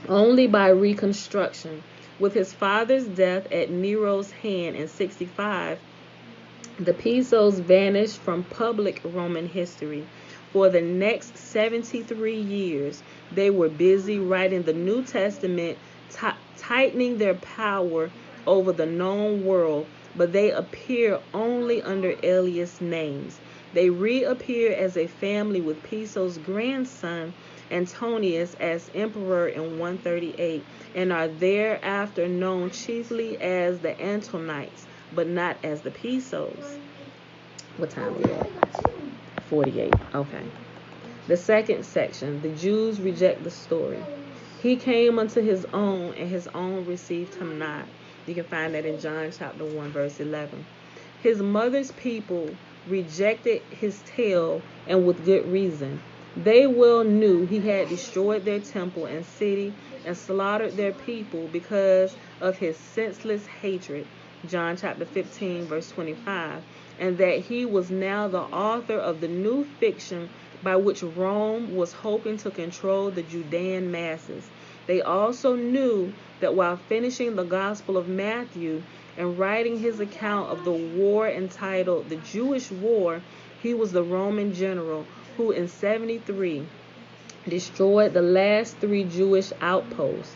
only by reconstruction. With his father's death at Nero's hand in 65, the Pisos vanished from public Roman history. For the next 73 years, they were busy writing the New Testament, tightening their power over the known world, but they appear only under alias names. They reappear as a family with Piso's grandson, Antonius, as emperor in 138, and are thereafter known chiefly as the Antonites, but not as the Pisos. What time are we at? 48. Okay. The second section, the Jews reject the story. He came unto his own, and his own received him not. You can find that in John chapter 1, verse 11. His mother's people rejected his tale, and with good reason. They well knew he had destroyed their temple and city and slaughtered their people because of his senseless hatred, John chapter 15, verse 25, and that he was now the author of the new fiction by which Rome was hoping to control the Judean masses. They also knew that while finishing the Gospel of Matthew and writing his account of the war entitled the Jewish War, he was the Roman general who in 73 destroyed the last 3 Jewish outposts,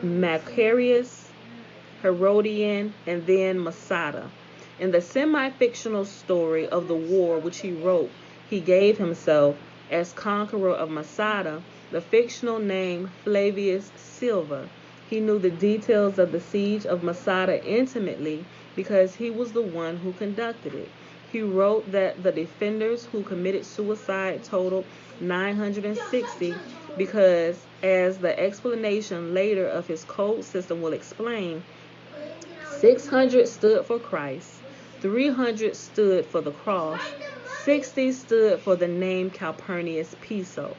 Macarius, Herodian, and then Masada. In the semi-fictional story of the war which he wrote, he gave himself, as conqueror of Masada, the fictional name Flavius Silva. He knew the details of the siege of Masada intimately because he was the one who conducted it. He wrote that the defenders who committed suicide totaled 960 because, as the explanation later of his code system will explain, 600 stood for Christ, 300 stood for the cross, 60 stood for the name Calpurnius Piso.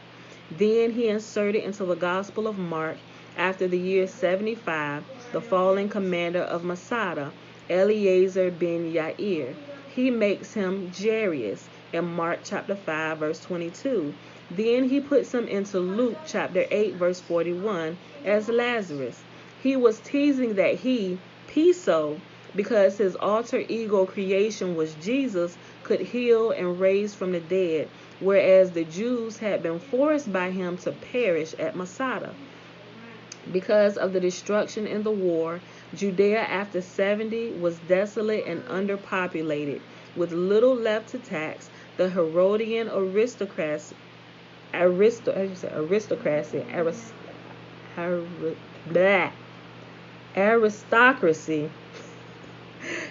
Then he inserted into the Gospel of Mark, after the year 75, the fallen commander of Masada, Eleazar ben Yair. He makes him Jairus in Mark chapter 5, verse 22. Then he puts him into Luke chapter 8, verse 41 as Lazarus. He was teasing that he, Piso, because his alter ego creation was Jesus, could heal and raise from the dead, whereas the Jews had been forced by him to perish at Masada. Because of the destruction in the war, Judea after 70 was desolate and underpopulated, with little left to tax. The Herodian aristocracy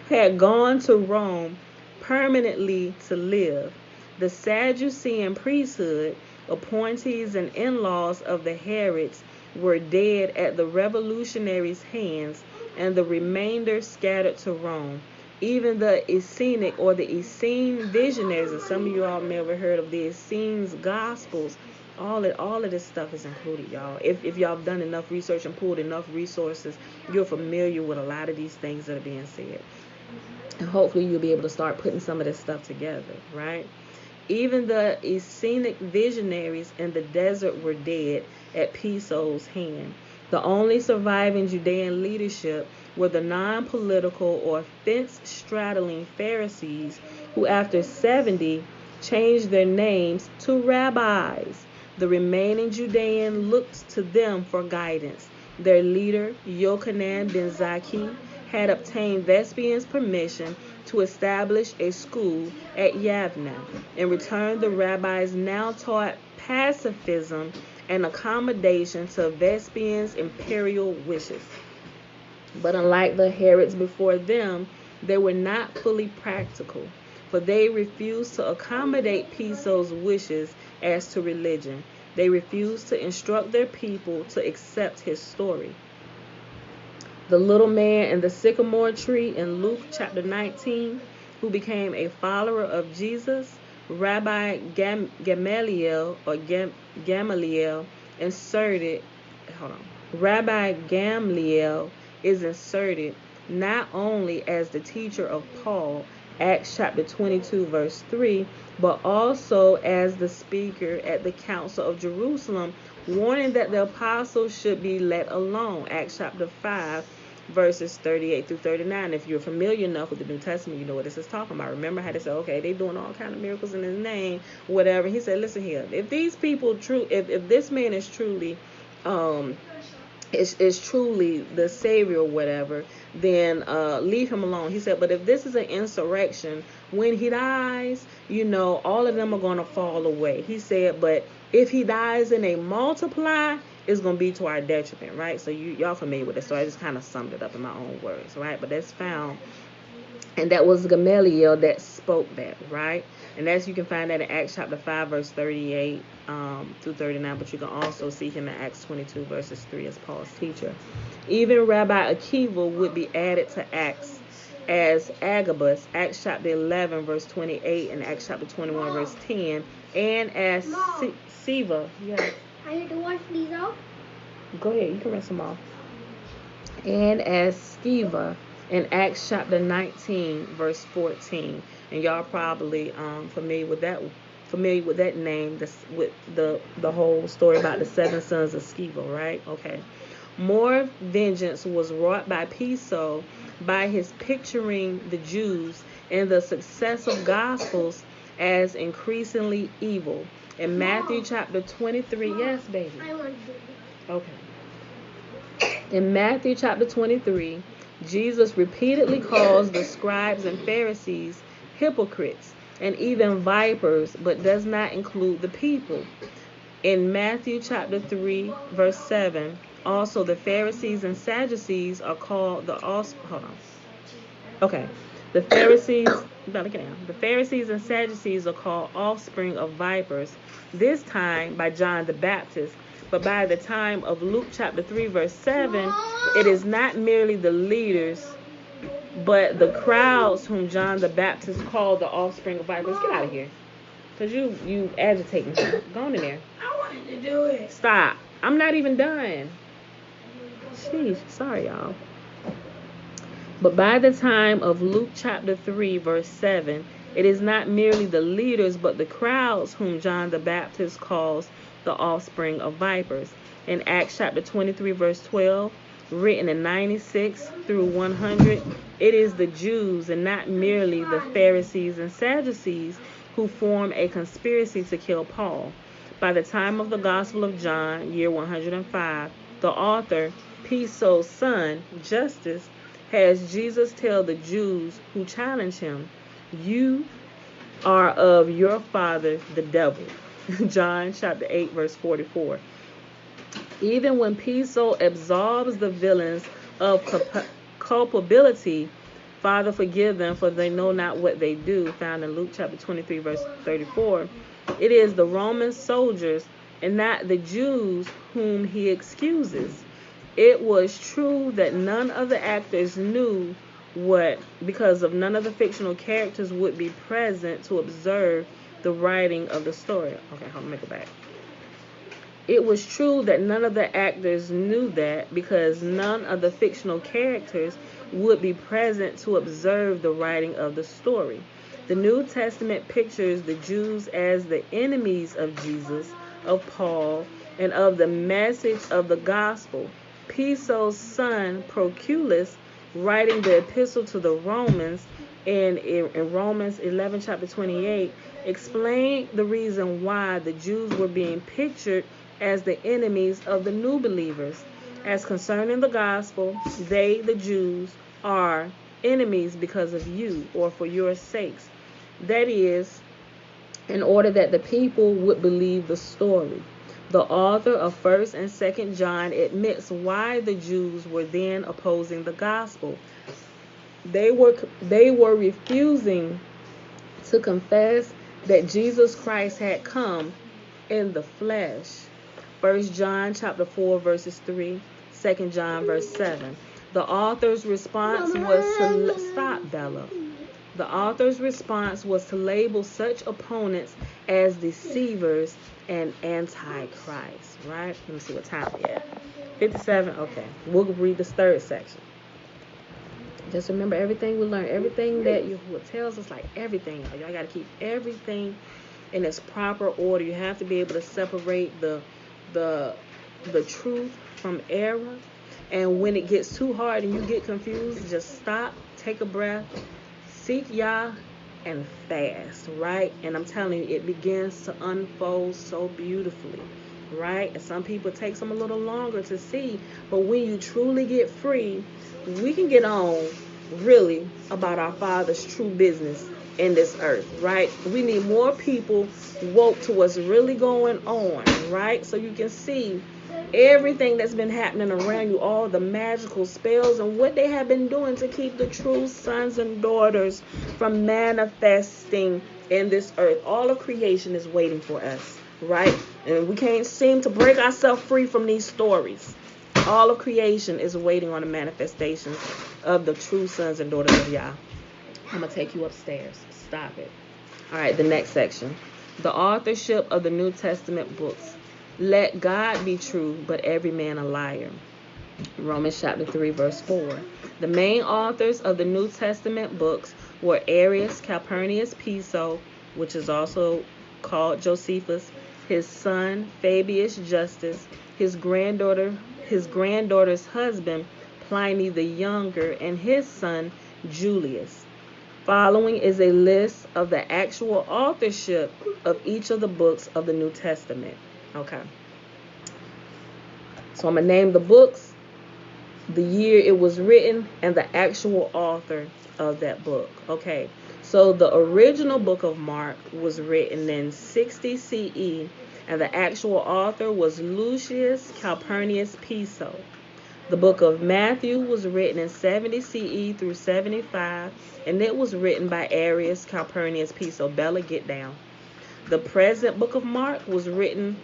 had gone to Rome permanently to live. The Sadducean priesthood, appointees and in-laws of the Herods, were dead at the revolutionaries' hands, and the remainder scattered to Rome. Even the Essenic or the Essene visionaries, and some of you all may have heard of the Essene's Gospels, all of this stuff is included, y'all. If y'all have done enough research and pulled enough resources, you're familiar with a lot of these things that are being said. And hopefully you'll be able to start putting some of this stuff together, right? Even the Essenic visionaries in the desert were dead at Piso's hand. The only surviving Judean leadership were the non-political or fence-straddling Pharisees, who after 70 changed their names to rabbis. The remaining Judean looked to them for guidance. Their leader, Yochanan ben Zakkai, had obtained Vespasian's permission to establish a school at Yavna. In return, the rabbis now taught pacifism and accommodation to Vespasian's imperial wishes. But unlike the Herods before them, they were not fully practical, for they refused to accommodate Piso's wishes as to religion. They refused to instruct their people to accept his story. The little man in the sycamore tree in Luke chapter 19, who became a follower of Jesus, Rabbi Gamaliel is inserted not only as the teacher of Paul, Acts chapter 22 verse 3, but also as the speaker at the Council of Jerusalem, warning that the apostles should be let alone, Acts chapter 5 verses 38 through 39. If you're familiar enough with the New Testament, you know what this is talking about. Remember how they said, okay, they doing all kind of miracles in his name, whatever. He said, listen here, if these people if this man is truly is truly the Savior or whatever, then leave him alone. He said, but if this is an insurrection, when he dies, all of them are going to fall away. He said, but if he dies and they multiply, it's going to be to our detriment, right? So y'all familiar with this. So I just kind of summed it up in my own words, right? But that's found, and that was Gamaliel that spoke that, right? And that's, you can find that in Acts chapter 5, verse 38 through 39. But you can also see him in Acts 22, verses 3 as Paul's teacher. Even Rabbi Akiva would be added to Acts as Agabus, Acts chapter 11, verse 28, and Acts chapter 21, verse 10, and as Siva. Yeah. I need to wash these off. Go ahead, you can rinse them off. And as Sceva in Acts chapter 19, verse 14. And y'all probably familiar with that name, with the whole story about the 7 sons of Sceva, right? Okay. More vengeance was wrought by Piso by his picturing the Jews and the successive gospels as increasingly evil. In Matthew chapter 23, yes, baby. I want to do it. Okay. In Matthew chapter 23, Jesus repeatedly calls the scribes and Pharisees hypocrites and even vipers, but does not include the people. In Matthew chapter 3, verse 7, also the Pharisees and Sadducees are called the offspring. Hold on. Okay. The Pharisees and Sadducees are called offspring of vipers, this time by John the Baptist. But by the time of Luke chapter 3, verse 7, it is not merely the leaders, but the crowds whom John the Baptist called the offspring of vipers. Get out of here. Because you agitating me. Go on in there. I wanted to do it. Stop. I'm not even done. Sheesh. Sorry, y'all. But by the time of Luke chapter 3, verse 7, it is not merely the leaders, but the crowds whom John the Baptist calls the offspring of vipers. In Acts chapter 23, verse 12, written in 96 through 100, it is the Jews and not merely the Pharisees and Sadducees who form a conspiracy to kill Paul. By the time of the Gospel of John, year 105, the author, Piso's son, Justus, has Jesus tell the Jews who challenge him, "You are of your father, the devil." John chapter 8, verse 44. Even when Piso absolves the villains of culpability, "Father, forgive them, for they know not what they do," found in Luke chapter 23, verse 34, it is the Roman soldiers and not the Jews whom he excuses. It was true that none of the actors knew because of none of the fictional characters would be present to observe the writing of the story. Okay, hold on, make it back. It was true that none of the actors knew that because none of the fictional characters would be present to observe the writing of the story. The New Testament pictures the Jews as the enemies of Jesus, of Paul, and of the message of the gospel. Piso's son, Proculus, writing the epistle to the Romans in Romans 11, chapter 28, explained the reason why the Jews were being pictured as the enemies of the new believers. As concerning the gospel, they, the Jews, are enemies because of you, or for your sakes. That is, in order that the people would believe the story. The author of 1st and 2nd John admits why the Jews were then opposing the gospel. They were refusing to confess that Jesus Christ had come in the flesh. 1 John chapter 4, verses 3, 2 John verse 7. The author's response was to stop, Bella. The author's response was to label such opponents as deceivers and antichrist, right? Let me see what time we at. 57, okay. We'll read this third section. Just remember everything we learned, everything that Yahuwah tells us, like everything. Y'all got to keep everything in its proper order. You have to be able to separate the truth from error. And when it gets too hard and you get confused, just stop, take a breath, seek Yah, and fast, right? And I'm telling you, it begins to unfold so beautifully, right? And some people it takes them a little longer to see, but when you truly get free, we can get on really about our Father's true business in this earth, right? We need more people woke to what's really going on, right? So you can see everything that's been happening around you, all the magical spells and what they have been doing to keep the true sons and daughters from manifesting in this earth. All of creation is waiting for us, right? And we can't seem to break ourselves free from these stories. All of creation is waiting on the manifestations of the true sons and daughters of Yah. I'm going to take you upstairs. Stop it. All right, the next section. The authorship of the New Testament books. Let God be true, but every man a liar. Romans chapter 3, verse 4. The main authors of the New Testament books were Arius, Calpurnius Piso, which is also called Josephus, his son Fabius Justus, his granddaughter's husband Pliny the Younger, and his son Julius. Following is a list of the actual authorship of each of the books of the New Testament. Okay. So I'm going to name the books, the year it was written, and the actual author of that book. Okay. So the original book of Mark was written in 60 CE, and the actual author was Lucius Calpurnius Piso. The book of Matthew was written in 70 CE through 75, and it was written by Arius Calpurnius Piso. Bella, get down. The present book of Mark was written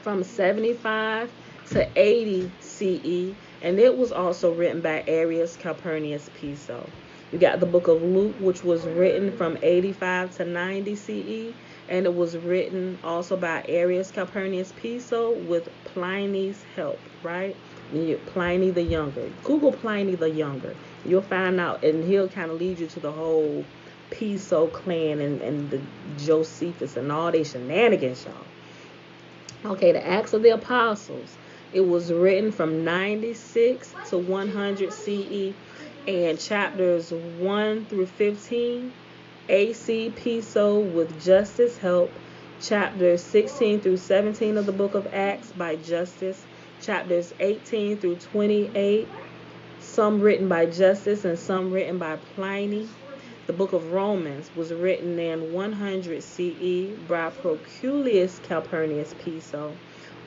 from 75 to 80 CE, and it was also written by Arius Calpurnius Piso. You got the book of Luke, which was written from 85 to 90 CE, and it was written also by Arius Calpurnius Piso with Pliny's help, right? Pliny the Younger. Google Pliny the Younger. You'll find out, and he'll kind of lead you to the whole Piso clan and the Josephus and all their shenanigans, y'all. Okay, the Acts of the Apostles. It was written from 96 to 100 CE, and chapters 1 through 15, AC Piso with Justus' help. Chapters 16 through 17 of the book of Acts by Justus. Chapters 18 through 28, some written by Justus and some written by Pliny. The book of Romans was written in 100 CE by Proculius Calpurnius Piso.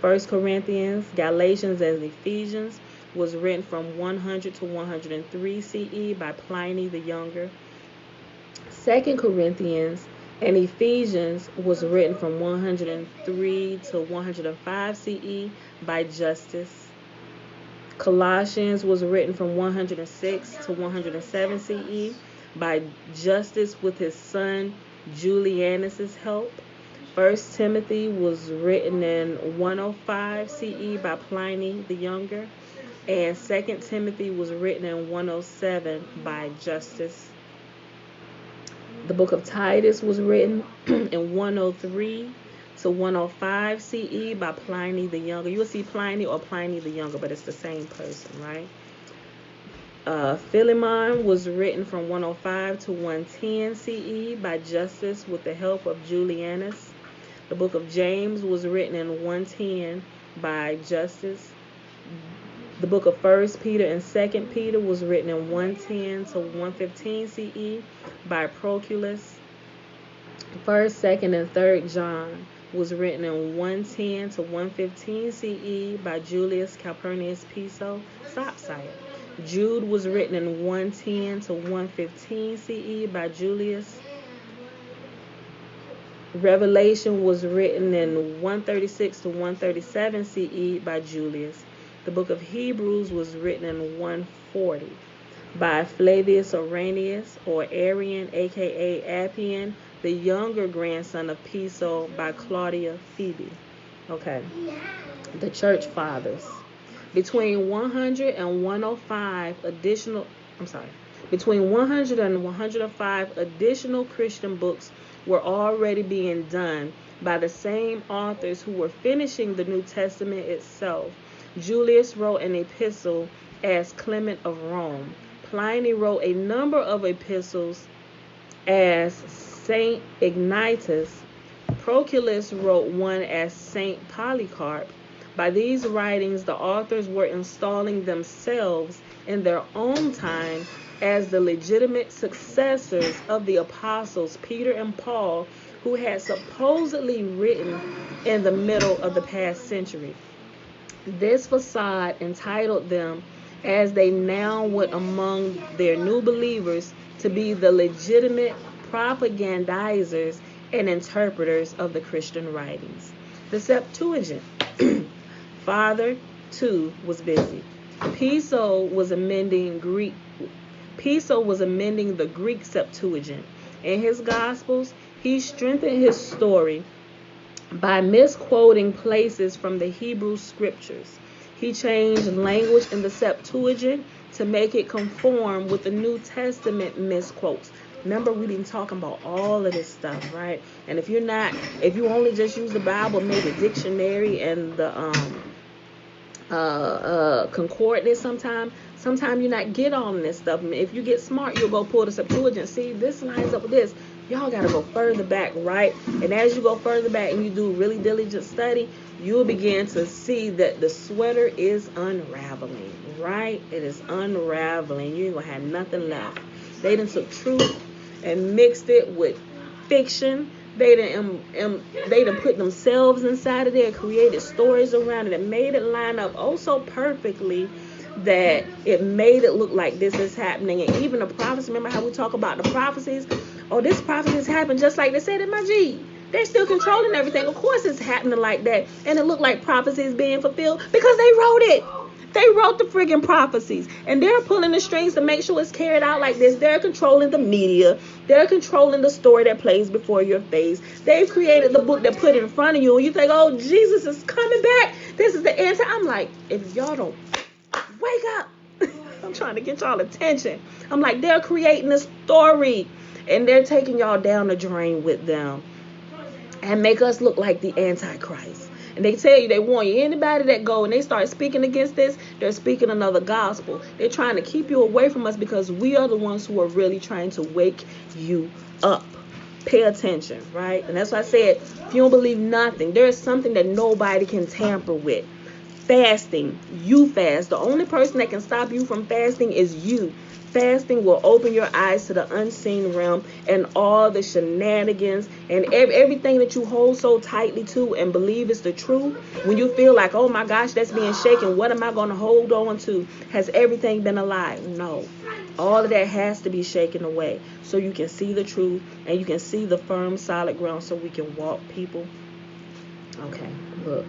1 Corinthians, Galatians, and Ephesians was written from 100 to 103 CE by Pliny the Younger. 2 Corinthians and Ephesians was written from 103 to 105 CE by Justus. Colossians was written from 106 to 107 CE by Justus with his son Julianus' help. 1 Timothy was written in 105 CE by Pliny the Younger. And 2 Timothy was written in 107 by Justus. The book of Titus was written in 103 to 105 CE by Pliny the Younger. You will see Pliny or Pliny the Younger, but it's the same person, right? Philemon was written from 105 to 110 CE by Justus with the help of Julianus. The book of James was written in 110 by Justus. The book of 1 Peter and 2 Peter was written in 110 to 115 CE by Proculus. 1st, 2nd, and 3rd John was written in 110 to 115 CE by Julius Calpurnius Piso. Stop sight. Jude was written in 110 to 115 CE by Julius. Revelation was written in 136 to 137 CE by Julius. The book of Hebrews was written in 140 by Flavius Arrhenius, or Arian, aka Appian, the younger grandson of Piso, by Claudia Phoebe. Okay. The Church Fathers. Between 100 and 105 additional Christian books were already being done by the same authors who were finishing the New Testament itself. Julius wrote an epistle as Clement of Rome. Pliny wrote a number of epistles as Saint Ignatius. Proculus wrote one as Saint Polycarp. By these writings, the authors were installing themselves in their own time as the legitimate successors of the apostles Peter and Paul, who had supposedly written in the middle of the past century. This facade entitled them, as they now went among their new believers, to be the legitimate propagandizers and interpreters of the Christian writings. The Septuagint. Father too was busy. Piso was amending the Greek Septuagint. In his Gospels, he strengthened his story by misquoting places from the Hebrew scriptures. He changed language in the Septuagint to make it conform with the New Testament misquotes. Remember, we've been talking about all of this stuff, right? And if you only just use the Bible, maybe dictionary and the concordance, sometimes you not get on this stuff. If you get smart, you'll go pull the Septuagint. See, this lines up with this. Y'all got to go further back, right? And as you go further back and you do really diligent study, you'll begin to see that the sweater is unraveling, right? It is unraveling. You ain't going to have nothing left. They done took truth and mixed it with fiction. They done put themselves inside of there, created stories around it, and made it line up oh so perfectly that it made it look like this is happening. And even the prophets, remember how we talk about the prophecies? Oh, this prophecy has happened just like they said in my G. They're still controlling everything. Of course it's happening like that. And it looked like prophecy is being fulfilled because they wrote it. They wrote the friggin' prophecies. And they're pulling the strings to make sure it's carried out like this. They're controlling the media. They're controlling the story that plays before your face. They've created the book that put it in front of you. And you think, oh, Jesus is coming back. This is the answer. I'm like, if y'all don't wake up. I'm trying to get y'all attention. I'm like, they're creating a story. And they're taking y'all down the drain with them. And make us look like the Antichrist. And they tell you, they warn you, anybody that go and they start speaking against this, they're speaking another gospel. They're trying to keep you away from us because we are the ones who are really trying to wake you up. Pay attention, right? And that's why I said, if you don't believe nothing, there is something that nobody can tamper with. Fasting. You fast. The only person that can stop you from fasting is you. Fasting will open your eyes to the unseen realm and all the shenanigans and everything that you hold so tightly to and believe is the truth. When you feel like, oh my gosh, that's being shaken, what am I going to hold on to? Has everything been a lie? No. All of that has to be shaken away so you can see the truth and you can see the firm, solid ground so we can walk, people. Okay, look.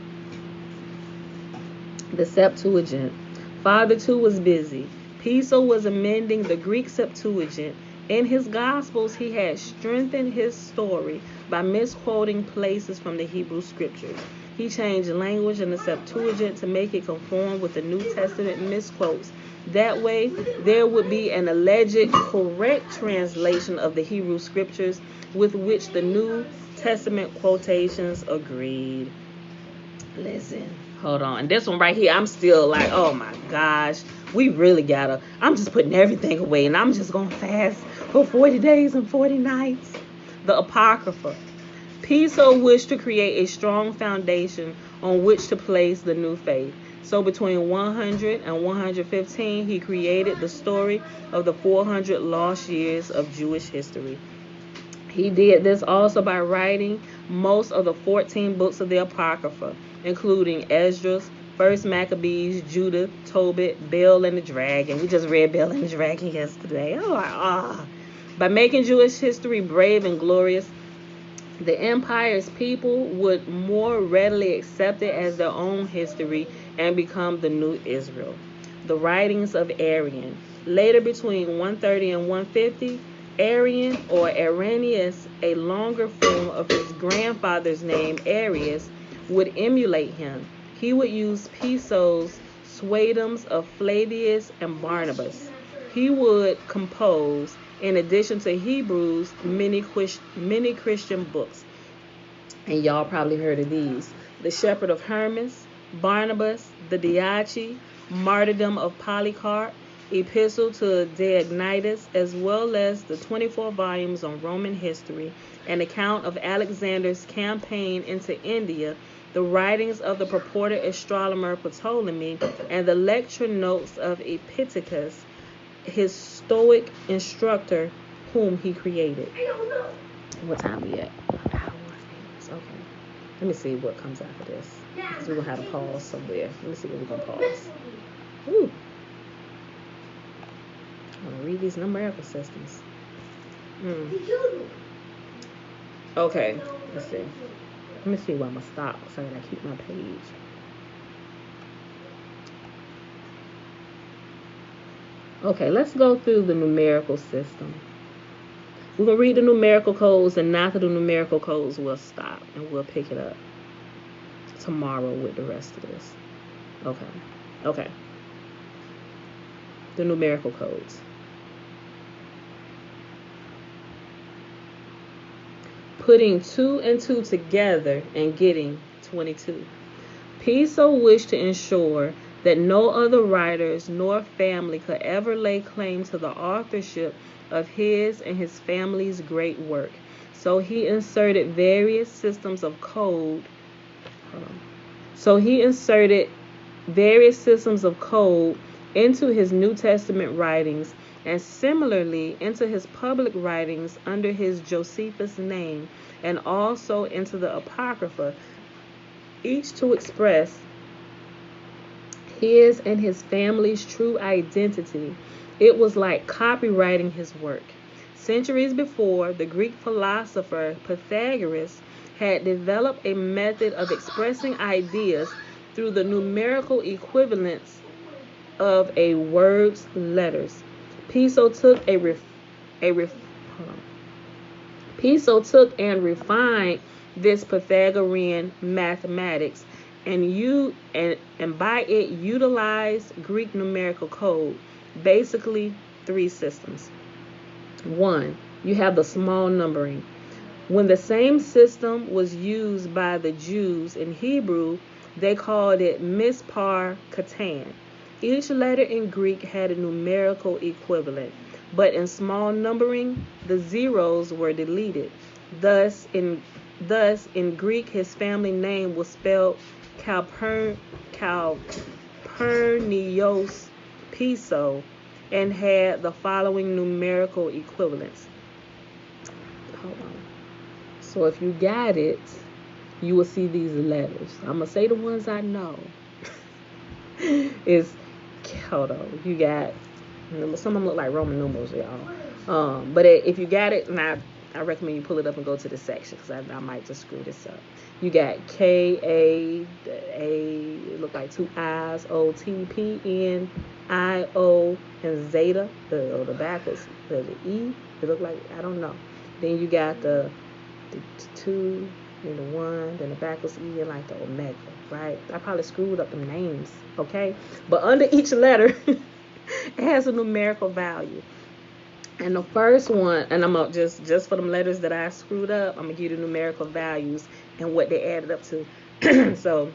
The Septuagint. Father too was busy. Piso was amending the Greek Septuagint. In his Gospels, he had strengthened his story by misquoting places from the Hebrew Scriptures. He changed language in the Septuagint to make it conform with the New Testament misquotes. That way, there would be an alleged correct translation of the Hebrew Scriptures with which the New Testament quotations agreed. Listen. Hold on. And this one right here, I'm still like, oh my gosh. We really I'm just putting everything away. And I'm just going to fast for 40 days and 40 nights. The Apocrypha. Piso wished to create a strong foundation on which to place the new faith. So between 100 and 115, he created the story of the 400 lost years of Jewish history. He did this also by writing most of the 14 books of the Apocrypha, including Esdras, 1 Maccabees, Judah, Tobit, Bel and the Dragon. We just read Bel and the Dragon yesterday. By making Jewish history brave and glorious, the empire's people would more readily accept it as their own history and become the new Israel. The writings of Arian. Later between 130 and 150, Arian or Arrhenius, a longer form of his grandfather's name Arius, would emulate him. He would use Piso's Suetums of Flavius and Barnabas. He would compose, in addition to Hebrews, many Christian books. And y'all probably heard of these. The Shepherd of Hermas, Barnabas, the Diachi, Martyrdom of Polycarp, Epistle to Diognetus, as well as the 24 volumes on Roman history, an account of Alexander's campaign into India, the writings of the purported astronomer Ptolemy, and the lecture notes of Epictetus, his Stoic instructor, whom he created. What time we at? An hour. Okay. Let me see what comes after this. Because we're going to have a pause somewhere. Let me see where we're going to pause. Ooh. I'm going to read these numerical systems. Okay. Let's see. Let me see where I'm going to stop so that I keep my page. Okay, let's go through the numerical system. We're going to read the numerical codes, and after the numerical codes, we'll stop and we'll pick it up tomorrow with the rest of this. Okay. The numerical codes. Putting 2 and 2 together and getting 22. Piso wished to ensure that no other writers nor family could ever lay claim to the authorship of his and his family's great work. So he inserted various systems of code. Into his New Testament writings, and similarly into his public writings under his Josephus name, and also into the Apocrypha, each to express his and his family's true identity. It was like copywriting his work. Centuries before, the Greek philosopher Pythagoras had developed a method of expressing ideas through the numerical equivalence of a word's letters. Piso took and refined this Pythagorean mathematics and by it utilized Greek numerical code. Basically, 3 systems. 1, you have the small numbering. When the same system was used by the Jews in Hebrew, they called it mispar katan. Each letter in Greek had a numerical equivalent, but in small numbering, the zeros were deleted. Thus, in Greek, his family name was spelled Calpurnios Piso and had the following numerical equivalents. Hold on. So if you got it, you will see these letters. I'm going to say the ones I know. Hold on. You got, some of them look like Roman numerals, y'all. But if you got it, now I recommend you pull it up and go to the section, because I might just screw this up. You got K-A, it look like 2 I's, O-T-P-N, I-O, and Zeta, the backwards, the E, it look like, I don't know. Then you got the 2, then the 1, then the backwards E, and like the Omega, right? I probably screwed up the names, okay? But under each letter, it has a numerical value. And the first one, and I'm going to just for them letters that I screwed up, I'm going to give you the numerical values and what they added up to. So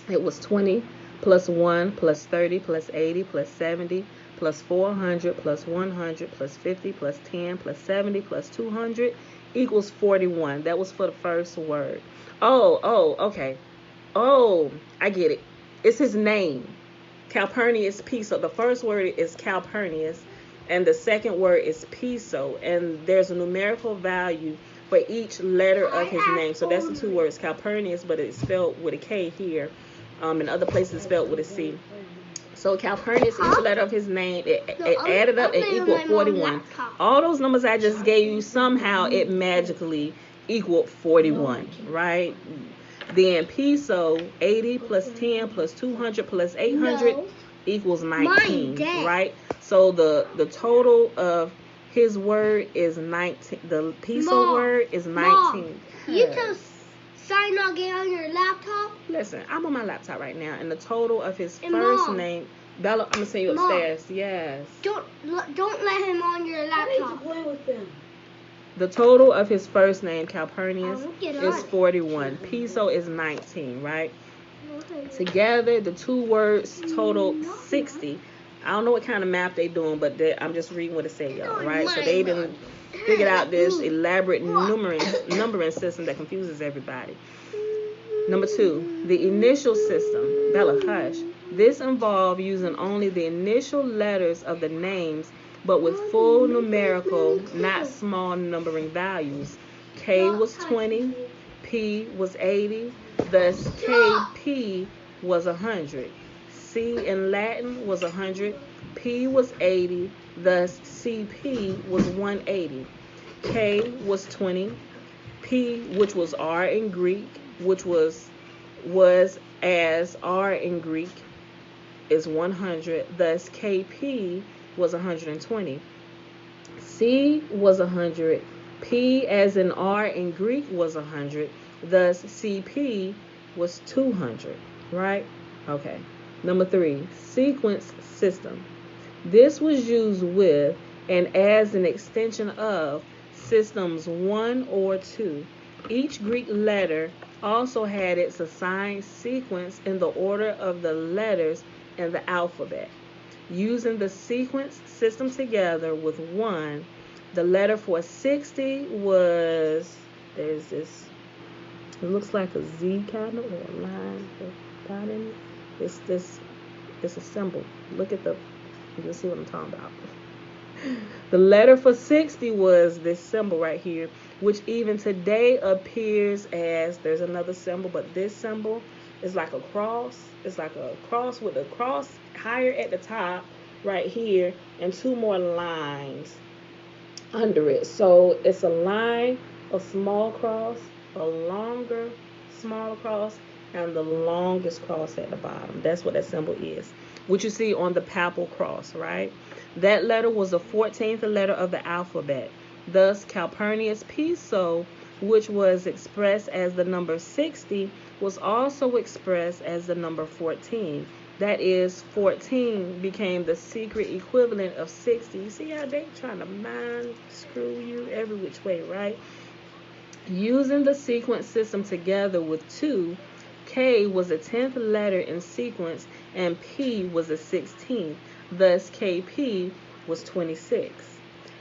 it was 20 plus 1 plus 30 plus 80 plus 70 plus 400 plus 100 plus 50 plus 10 plus 70 plus 200 equals 41. That was for the first word. Okay. I get it. It's his name. Calpurnius Piso. The first word is Calpurnius, and the second word is Piso, and there's a numerical value for each letter of his name. So that's the 2 words, Calpurnius, but it's spelled with a K here. In other places it's spelled with a C. So Calpurnius, each letter of his name, it added up and equaled 41. All those numbers I just gave you, somehow it magically equaled 41, right? Then Piso, 80 plus 10 plus 200 plus 800 equals 19, right? So the total of his word is 19. The Piso word is 19. Mom, you just sign log in on your laptop? Listen, I'm on my laptop right now, and the total of his first name, Bella, I'm gonna send you upstairs. Yes. Don't let him on your laptop. I need to play with them. The total of his first name, Calpurnius, is 41. Piso is 19, right? Together, the 2 words total 60. I don't know what kind of math they doing, but I'm just reading what it said, y'all, right? So they even figured out this elaborate numbering system that confuses everybody. Number 2, the initial system. Bella, hush. This involved using only the initial letters of the names, but with full numerical, not small numbering values. K was 20, P was 80, thus KP was 100. C in Latin was 100, P was 80, thus CP was 180. K was 20, P, which was R in Greek, which was as R in Greek, is 100, thus KP was 120. C was 100. P as in R in Greek was 100. Thus, CP was 200, right? Okay. Number 3, sequence system. This was used with and as an extension of systems 1 or 2. Each Greek letter also had its assigned sequence in the order of the letters in the alphabet. Using the sequence system together with 1, the letter for 60 was, there's this, it looks like a Z kind of, or a line down in it. It's a symbol. Look at you'll see what I'm talking about. The letter for 60 was this symbol right here, which even today appears as, there's another symbol, but this symbol is like a cross. It's like a cross with a cross higher at the top right here and 2 more lines under it. So it's a line, a small cross, a longer, smaller cross, and the longest cross at the bottom. That's what that symbol is, which you see on the papal cross, right? That letter was the 14th letter of the alphabet. Thus, Calpurnius Piso, which was expressed as the number 60, was also expressed as the number 14. That is, 14 became the secret equivalent of 60. You see how they trying to mind screw you every which way, right? Using the sequence system together with 2, K was the 10th letter in sequence and P was the 16th. Thus, KP was 26.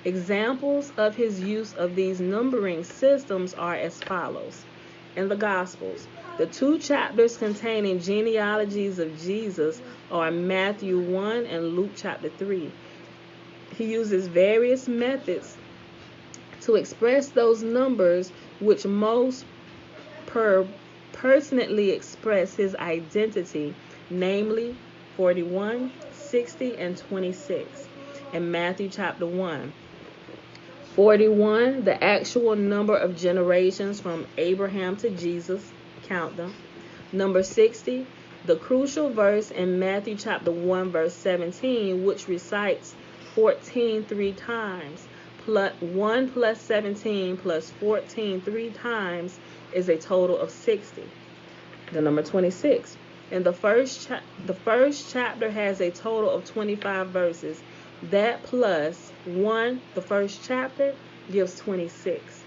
Examples of his use of these numbering systems are as follows. In the Gospels, the 2 chapters containing genealogies of Jesus are Matthew 1 and Luke chapter 3. He uses various methods to express those numbers which most personally express his identity, namely 41, 60, and 26. In Matthew chapter 1, 41, the actual number of generations from Abraham to Jesus, count them. Number 60, the crucial verse in Matthew chapter 1, verse 17, which recites 14 3 times. 1 plus 17 plus 14 3 times is a total of 60. The number 26. And the first chapter has a total of 25 verses. That plus 1, the first chapter, gives 26.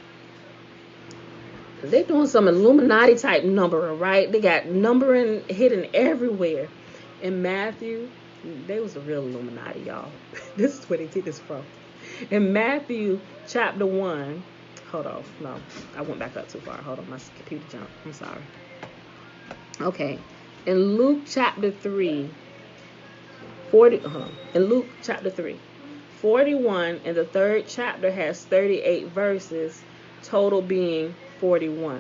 They're doing some Illuminati type numbering, right? They got numbering hidden everywhere. In Matthew, they was the real Illuminati, y'all. This is where they get this from. In Matthew chapter 1, hold on, no, I went back up too far. Hold on, my computer jumped. I'm sorry. Okay, in Luke chapter 3, 40. In Luke chapter 3, 41 in the 3rd chapter has 38 verses, total being 41.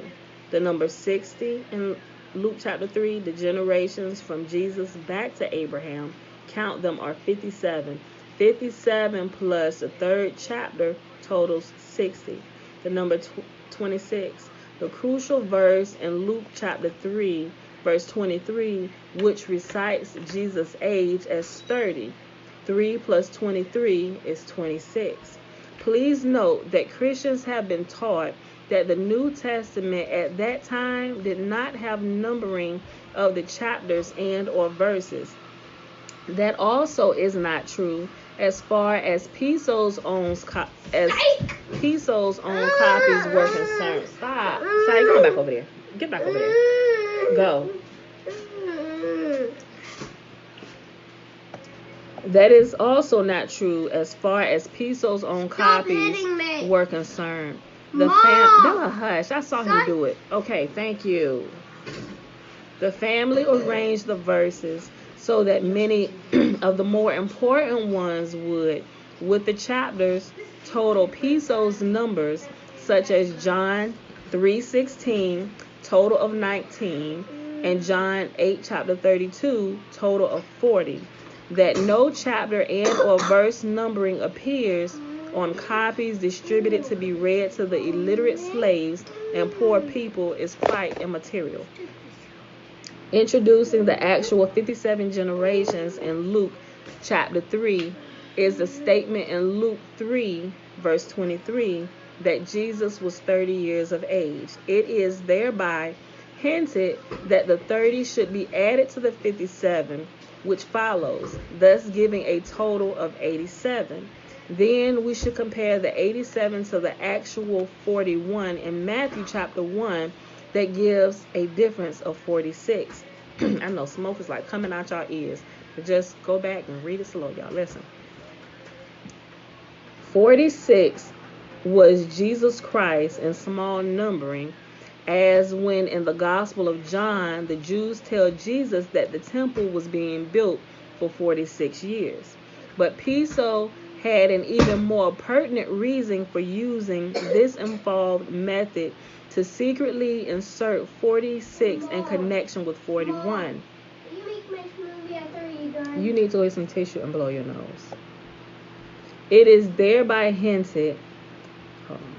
The number 60 in Luke chapter 3, the generations from Jesus back to Abraham, count them, are 57. 57 plus the 3rd chapter totals 60. The number 26, the crucial verse in Luke chapter 3, verse 23, which recites Jesus' age as 30. 3 plus 23 is 26. Please note that Christians have been taught that the New Testament at that time did not have numbering of the chapters and or verses. That also is not true as far as Piso's own copies were concerned. Stop. Sorry, go back over there. Get back over there. Go. That is also not true as far as Piso's own copies were concerned. Bella, hush. I saw him do it. Okay, thank you. The family arranged the verses so that many of the more important ones would, with the chapters, total Piso's numbers, such as John 3:16, total of 19, and John 8, chapter 32, total of 40. That no chapter and or verse numbering appears on copies distributed to be read to the illiterate slaves and poor people is quite immaterial. Introducing the actual 57 generations in Luke chapter 3, is the statement in Luke 3, verse 23, that Jesus was 30 years of age. It is thereby hinted that the 30 should be added to the 57, which follows, thus giving a total of 87. Then we should compare the 87 to the actual 41 in Matthew chapter 1 that gives a difference of 46. I know smoke is like coming out y'all ears, but just go back and read it slow, y'all. Listen. 46 was Jesus Christ in small numbering, as when in the Gospel of John, the Jews tell Jesus that the temple was being built for 46 years. But Piso had an even more pertinent reason for using this involved method to secretly insert 46 in connection with 41. You need to get some tissue and blow your nose. It is thereby hinted. Hold on.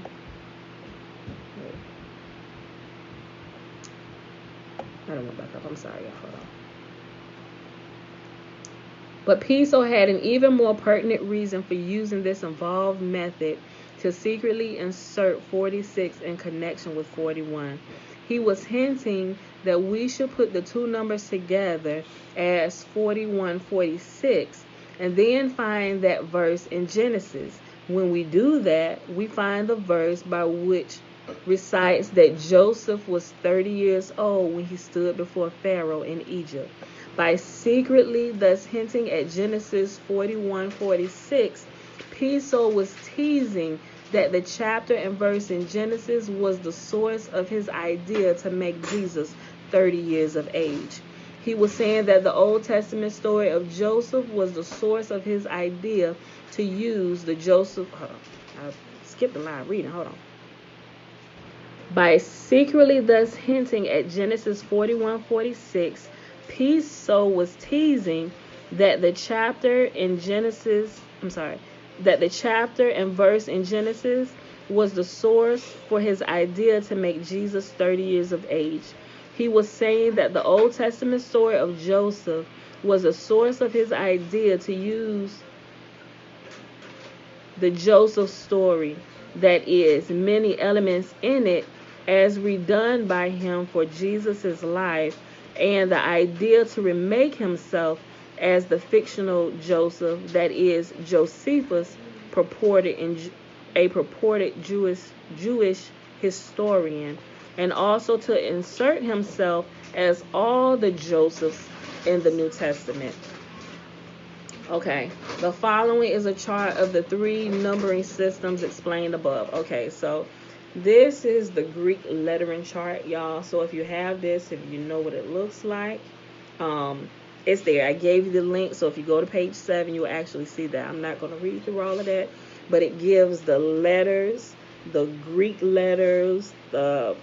I don't want back up. I'm sorry, y'all. Hold on. But Piso had an even more pertinent reason for using this involved method to secretly insert 46 in connection with 41. He was hinting that we should put the two numbers together as 41:46 and then find that verse in Genesis. When we do that, we find the verse by which recites that Joseph was 30 years old when he stood before Pharaoh in Egypt. By secretly thus hinting at Genesis 41:46, Piso was teasing that the chapter and verse in Genesis was the source of his idea to make Jesus 30 years of age. He was saying that the Old Testament story of Joseph was the source of his idea to use the Joseph. Hold on. I skipped a line reading. Hold on. By secretly thus hinting at Genesis 41:46, Piso was teasing that the chapter and verse in Genesis was the source for his idea to make Jesus 30 years of age. He was saying that the Old Testament story of Joseph was a source of his idea to use the Joseph story, that is, many elements in it, as redone by him for Jesus' life, and the idea to remake himself as the fictional Joseph, that is, Josephus, a purported Jewish historian, and also to insert himself as all the Josephs in the New Testament. Okay, the following is a chart of the three numbering systems explained above. Okay, so this is the Greek lettering chart, y'all. So if you have this, if you know what it looks like, it's there. I gave you the link, so if you go to page 7, you'll actually see that. I'm not going to read through all of that, but it gives the letters, the Greek letters, the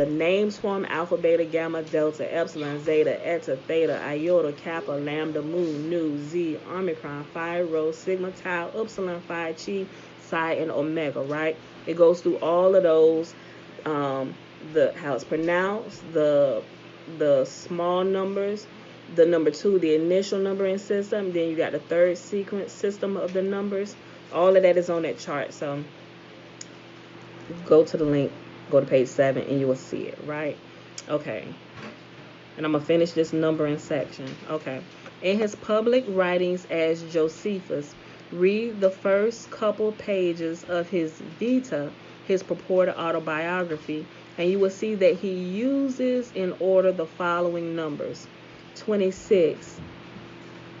names form: alpha, beta, gamma, delta, epsilon, zeta, eta, theta, iota, kappa, lambda, mu, nu, z, omicron, phi, rho, sigma, tau, upsilon, phi, chi, psi, and omega, right? It goes through all of those, how it's pronounced, the small numbers, the number 2, the initial numbering system, then you got the third sequence system of the numbers. All of that is on that chart. So go to the link, go to page 7, and you will see it, right? Okay. And I'm going to finish this numbering section. Okay. In his public writings as Josephus, read the first couple pages of his Vita, his purported autobiography, and you will see that he uses in order the following numbers. 26,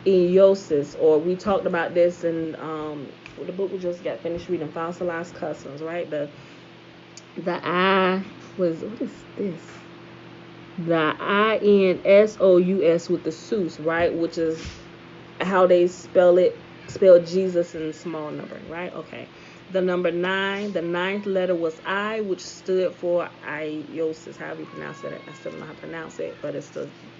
Eiosis, or we talked about this in the book we just got finished reading, Fossilized Customs, right? The I was, what is this? The INSOUS with the Seuss, right? Which is how they spell Jesus in small numbering, right? Okay. The number 9, the 9th letter was I, which stood for Iosis, however you pronounce it. I still don't know how to pronounce it, but it's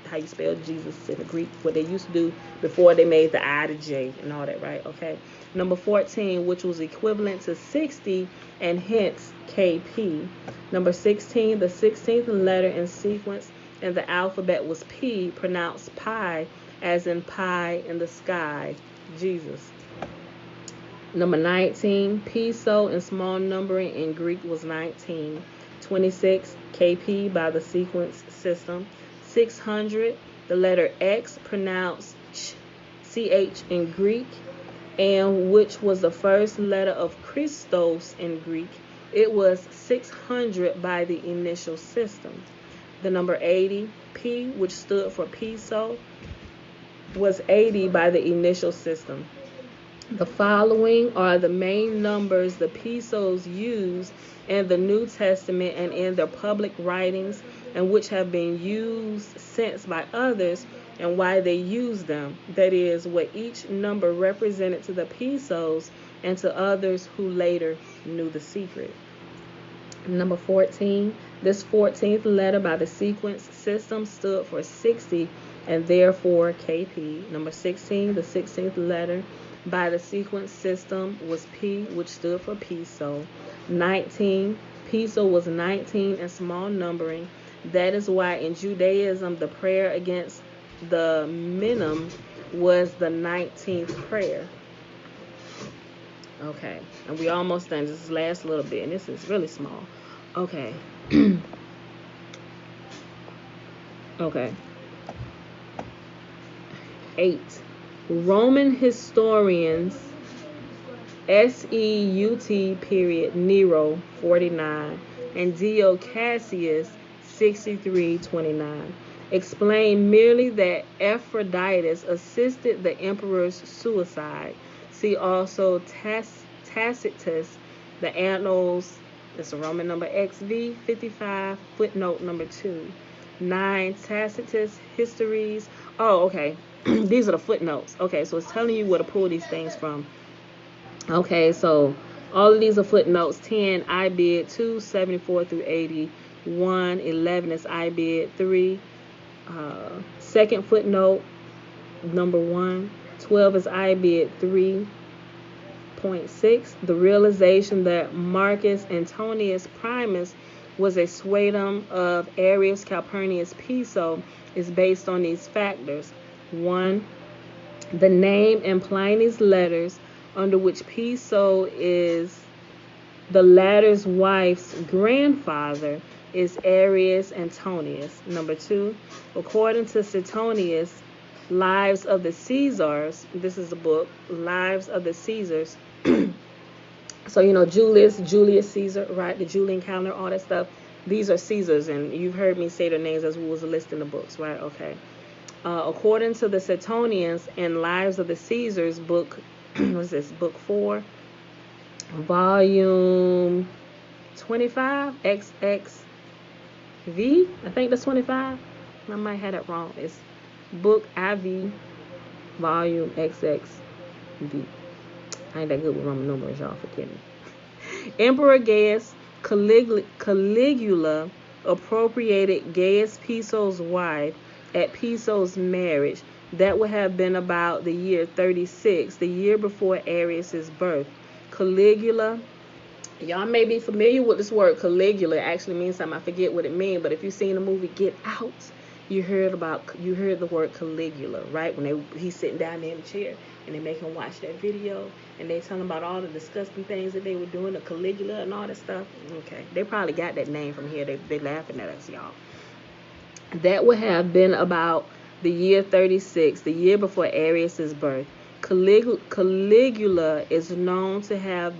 how you spell Jesus in the Greek, what they used to do before they made the I to J and all that, right? Okay. Number 14, which was equivalent to 60 and hence KP. Number 16, the 16th letter in sequence in the alphabet was P, pronounced pi, as in pie in the sky, Jesus. Number 19, piso in small numbering in Greek was 19. 26, kp by the sequence system. 600, the letter X pronounced ch in Greek, and which was the first letter of Christos in Greek. It was 600 by the initial system. The number 80, P, which stood for piso, was 80 by the initial system. The following are the main numbers the pisos use in the New Testament and in their public writings, and which have been used since by others, and why they use them. That is, what each number represented to the pisos and to others who later knew the secret. Number 14, this 14th letter by the sequence system stood for 60 and therefore kp. Number 16, the 16th letter by the sequence system was P, which stood for piso. 19, piso was 19 in small numbering. That is why in Judaism the prayer against the minim was the 19th prayer. Okay, and we almost done. This last little bit, and this is really small. Okay. Okay. 8. Roman historians Seut period Nero 49 and Dio Cassius 63:29 explain merely that Epaphroditus assisted the emperor's suicide. See also Tacitus, the Annals, it's a Roman number XV 55, footnote number 2. 9, Tacitus Histories. Oh, okay. These are the footnotes. Okay, so it's telling you where to pull these things from. Okay, so all of these are footnotes. 10, IBID 2, 74 through 81. 11 is IBID 3. Second footnote, number 1. 12 is IBID 3.6. The realization that Marcus Antonius Primus was a suatum of Arius Calpurnius Piso is based on these factors. 1. The name in Pliny's letters, under which Piso is the latter's wife's grandfather, is Arius Antonius. Number 2, according to Suetonius, Lives of the Caesars, this is a book, Lives of the Caesars. So, Julius Caesar, right? The Julian calendar, all that stuff. These are Caesars, and you've heard me say their names as we was listing the books, right? Okay. According to the Suetonians in Lives of the Caesars, book, what's this? Book 4, volume 25, XXV. I think that's 25. I might have that wrong. It's book IV, volume XXV. I ain't that good with Roman numerals, y'all. Forgive me. Emperor Gaius Caligula appropriated Gaius Piso's wife at Piso's marriage. That would have been about the year 36, the year before Arius' birth. Caligula, y'all may be familiar with this word Caligula. It actually means something. I forget what it means, but if you've seen the movie Get Out, you heard the word Caligula, right? When he's sitting down there in the chair and they make him watch that video and they tell him about all the disgusting things that they were doing to Caligula and all that stuff. Okay, they probably got that name from here. They laughing at us, y'all. That would have been about the year 36, the year before Arius' birth. Caligula is known to have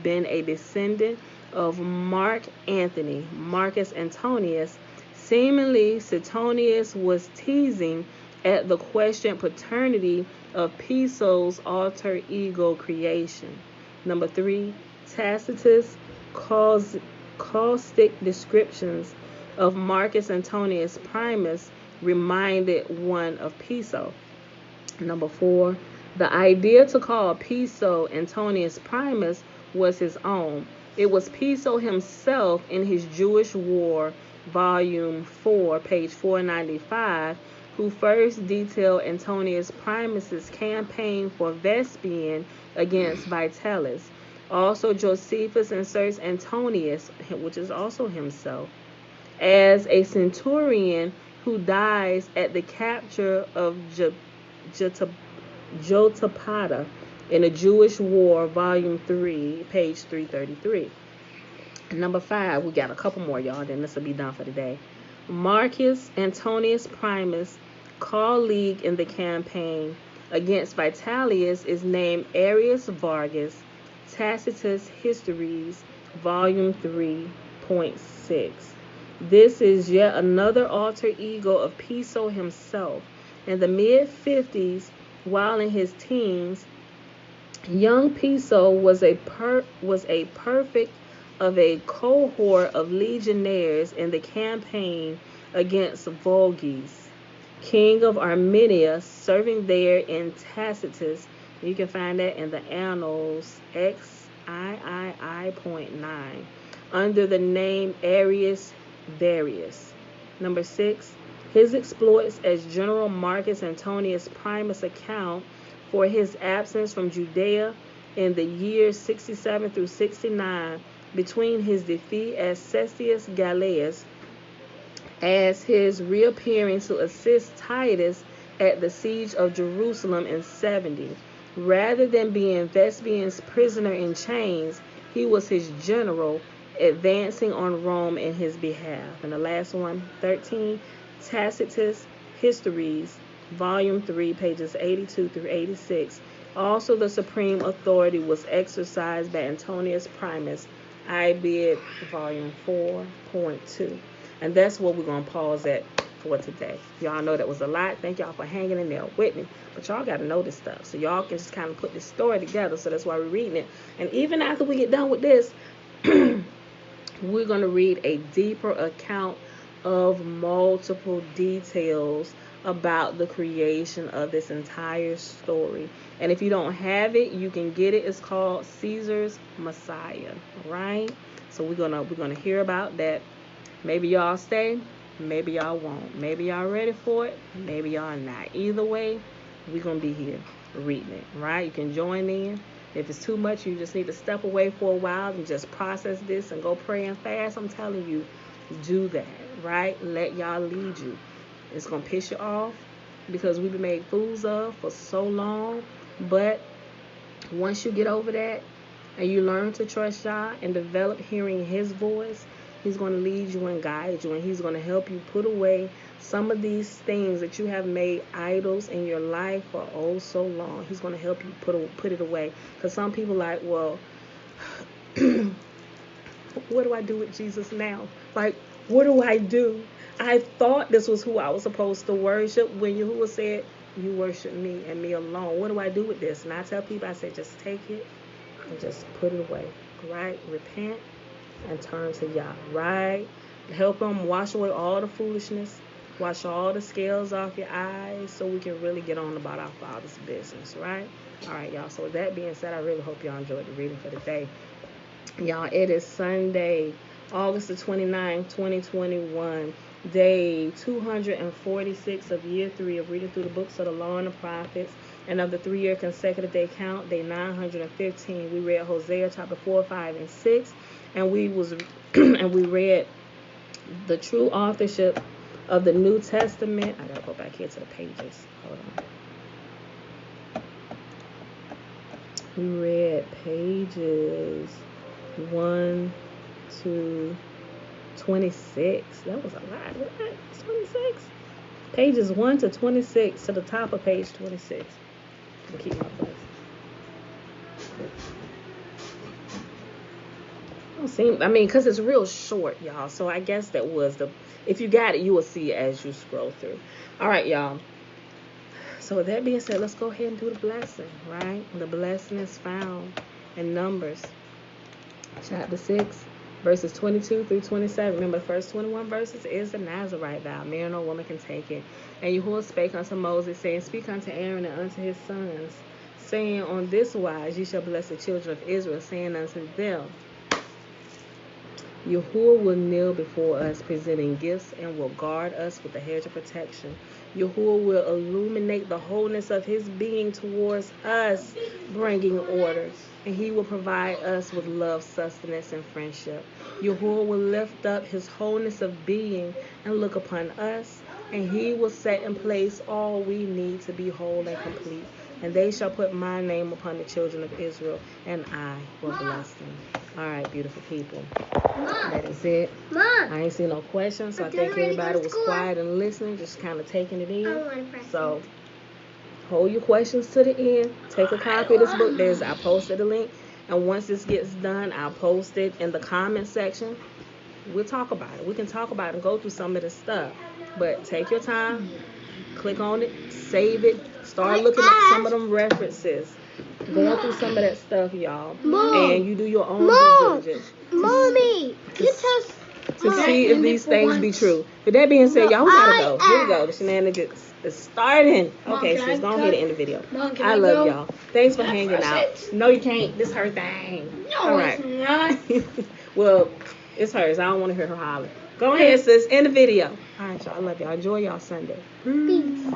been a descendant of Marcus Antonius. Seemingly, Suetonius was teasing at the questioned paternity of Piso's alter ego creation. Number 3, Tacitus' caustic descriptions of Marcus Antonius Primus reminded one of Piso. Number 4, the idea to call Piso Antonius Primus was his own. It was Piso himself in his Jewish War, volume 4, page 495, who first detailed Antonius Primus's campaign for Vespasian against Vitalis. Also, Josephus inserts Antonius, which is also himself, as a centurion who dies at the capture of Jotapata in the Jewish War, Volume 3, page 333. Number 5, we got a couple more, y'all, then this will be done for the day. Marcus Antonius Primus, colleague in the campaign against Vitellius, is named Arrius Vargas, Tacitus Histories, Volume 3.6. This is yet another alter ego of Piso himself. In the mid-50s, while in his teens, young Piso was a perfect of a cohort of legionnaires in the campaign against Vulgus, king of Armenia, serving there in Tacitus. You can find that in the Annals XIII.9 under the name Arrius Varius. Number 6, his exploits as General Marcus Antonius Primus account for his absence from Judea in the years 67 through 69 between his defeat as Cestius Galeus as his reappearing to assist Titus at the siege of Jerusalem in 70. Rather than being Vespasian's prisoner in chains, he was his general, advancing on Rome in his behalf. And the last one, 13, Tacitus Histories, Volume 3, pages 82 through 86. Also, the supreme authority was exercised by Antonius Primus, Ibid, Volume 4.2. And that's what we're going to pause at for today. Y'all know that was a lot. Thank y'all for hanging in there with me. But y'all got to know this stuff, so y'all can just kind of put this story together. So that's why we're reading it. And even after we get done with this, we're going to read a deeper account of multiple details about the creation of this entire story. And if you don't have it, you can get it. It's called Caesar's Messiah, right? So we're gonna hear about that. Maybe y'all stay, maybe y'all won't. Maybe y'all ready for it, maybe y'all not. Either way, we're gonna be here reading it, right? You can join in. If it's too much, you just need to step away for a while and just process this and go pray and fast. I'm telling you, do that, right? Let y'all lead you. It's going to piss you off because we've been made fools of for so long. But once you get over that and you learn to trust God and develop hearing his voice, he's going to lead you and guide you. And he's going to help you put away some of these things that you have made idols in your life for oh so long. He's going to help you put it away. Because some people like, well, what do I do with Jesus now? Like, what do I do? I thought this was who I was supposed to worship when Yahuwah said, you worship me and me alone. What do I do with this? And I tell people, I say, just take it and just put it away, right? Repent and turn to Yah, right? Help him wash away all the foolishness, wash all the scales off your eyes so we can really get on about our Father's business, right? All right, y'all. So with that being said, I really hope y'all enjoyed the reading for the day. Y'all, it is Sunday, August the 29th, 2021. Day 246 of year 3 of reading through the books of the law and the prophets, and of the 3-year consecutive day count, day 915. We read Hosea chapter 4, 5, and 6, and we read the true authorship of the New Testament. I gotta go back here to the pages. Hold on. We read pages 1 to 26. That was a lot. What? 26? Pages 1 to 26 to the top of page 26. I'll keep my place. Because it's real short, y'all. So I guess that was if you got it, you will see it as you scroll through. All right, y'all. So with that being said, let's go ahead and do the blessing, right? The blessing is found in Numbers chapter 6. Verses 22 through 27. Remember, the first 21 verses is the Nazarite vow. Man or woman can take it. And Yahuwah spake unto Moses, saying, speak unto Aaron and unto his sons, saying, on this wise ye shall bless the children of Israel, saying unto them, Yahuwah will kneel before us, presenting gifts, and will guard us with a hedge of protection. Yahuwah will illuminate the wholeness of his being towards us, bringing order. And he will provide us with love, sustenance, and friendship. Yahuwah will lift up his wholeness of being and look upon us, and he will set in place all we need to be whole and complete. and they shall put my name upon the children of Israel, and I will bless them. All right, beautiful people. Mom. That is it. Mom. I ain't seen no questions, so I think everybody was quiet and listening, just kind of taking it in. So hold your questions to the end. Take a copy of this book. I posted a link, and once this gets done, I'll post it in the comment section. We'll talk about it. We can talk about it and go through some of this stuff. But take your time, click on it, save it, start looking at some of them references, going through some of that stuff, y'all. Mom. And you do your own due diligence. Mommy, you to see if these things be true. With that being said, y'all, we gotta go. Here we go. The shenanigans is starting. Okay, so let's go ahead and end the video. I love y'all. Thanks for hanging out. No, you can't. This her thing. No, all right. It's not. Well, it's hers. I don't want to hear her holler. Go ahead, sis. End the video. All right, y'all. I love y'all. Enjoy y'all Sunday. Peace.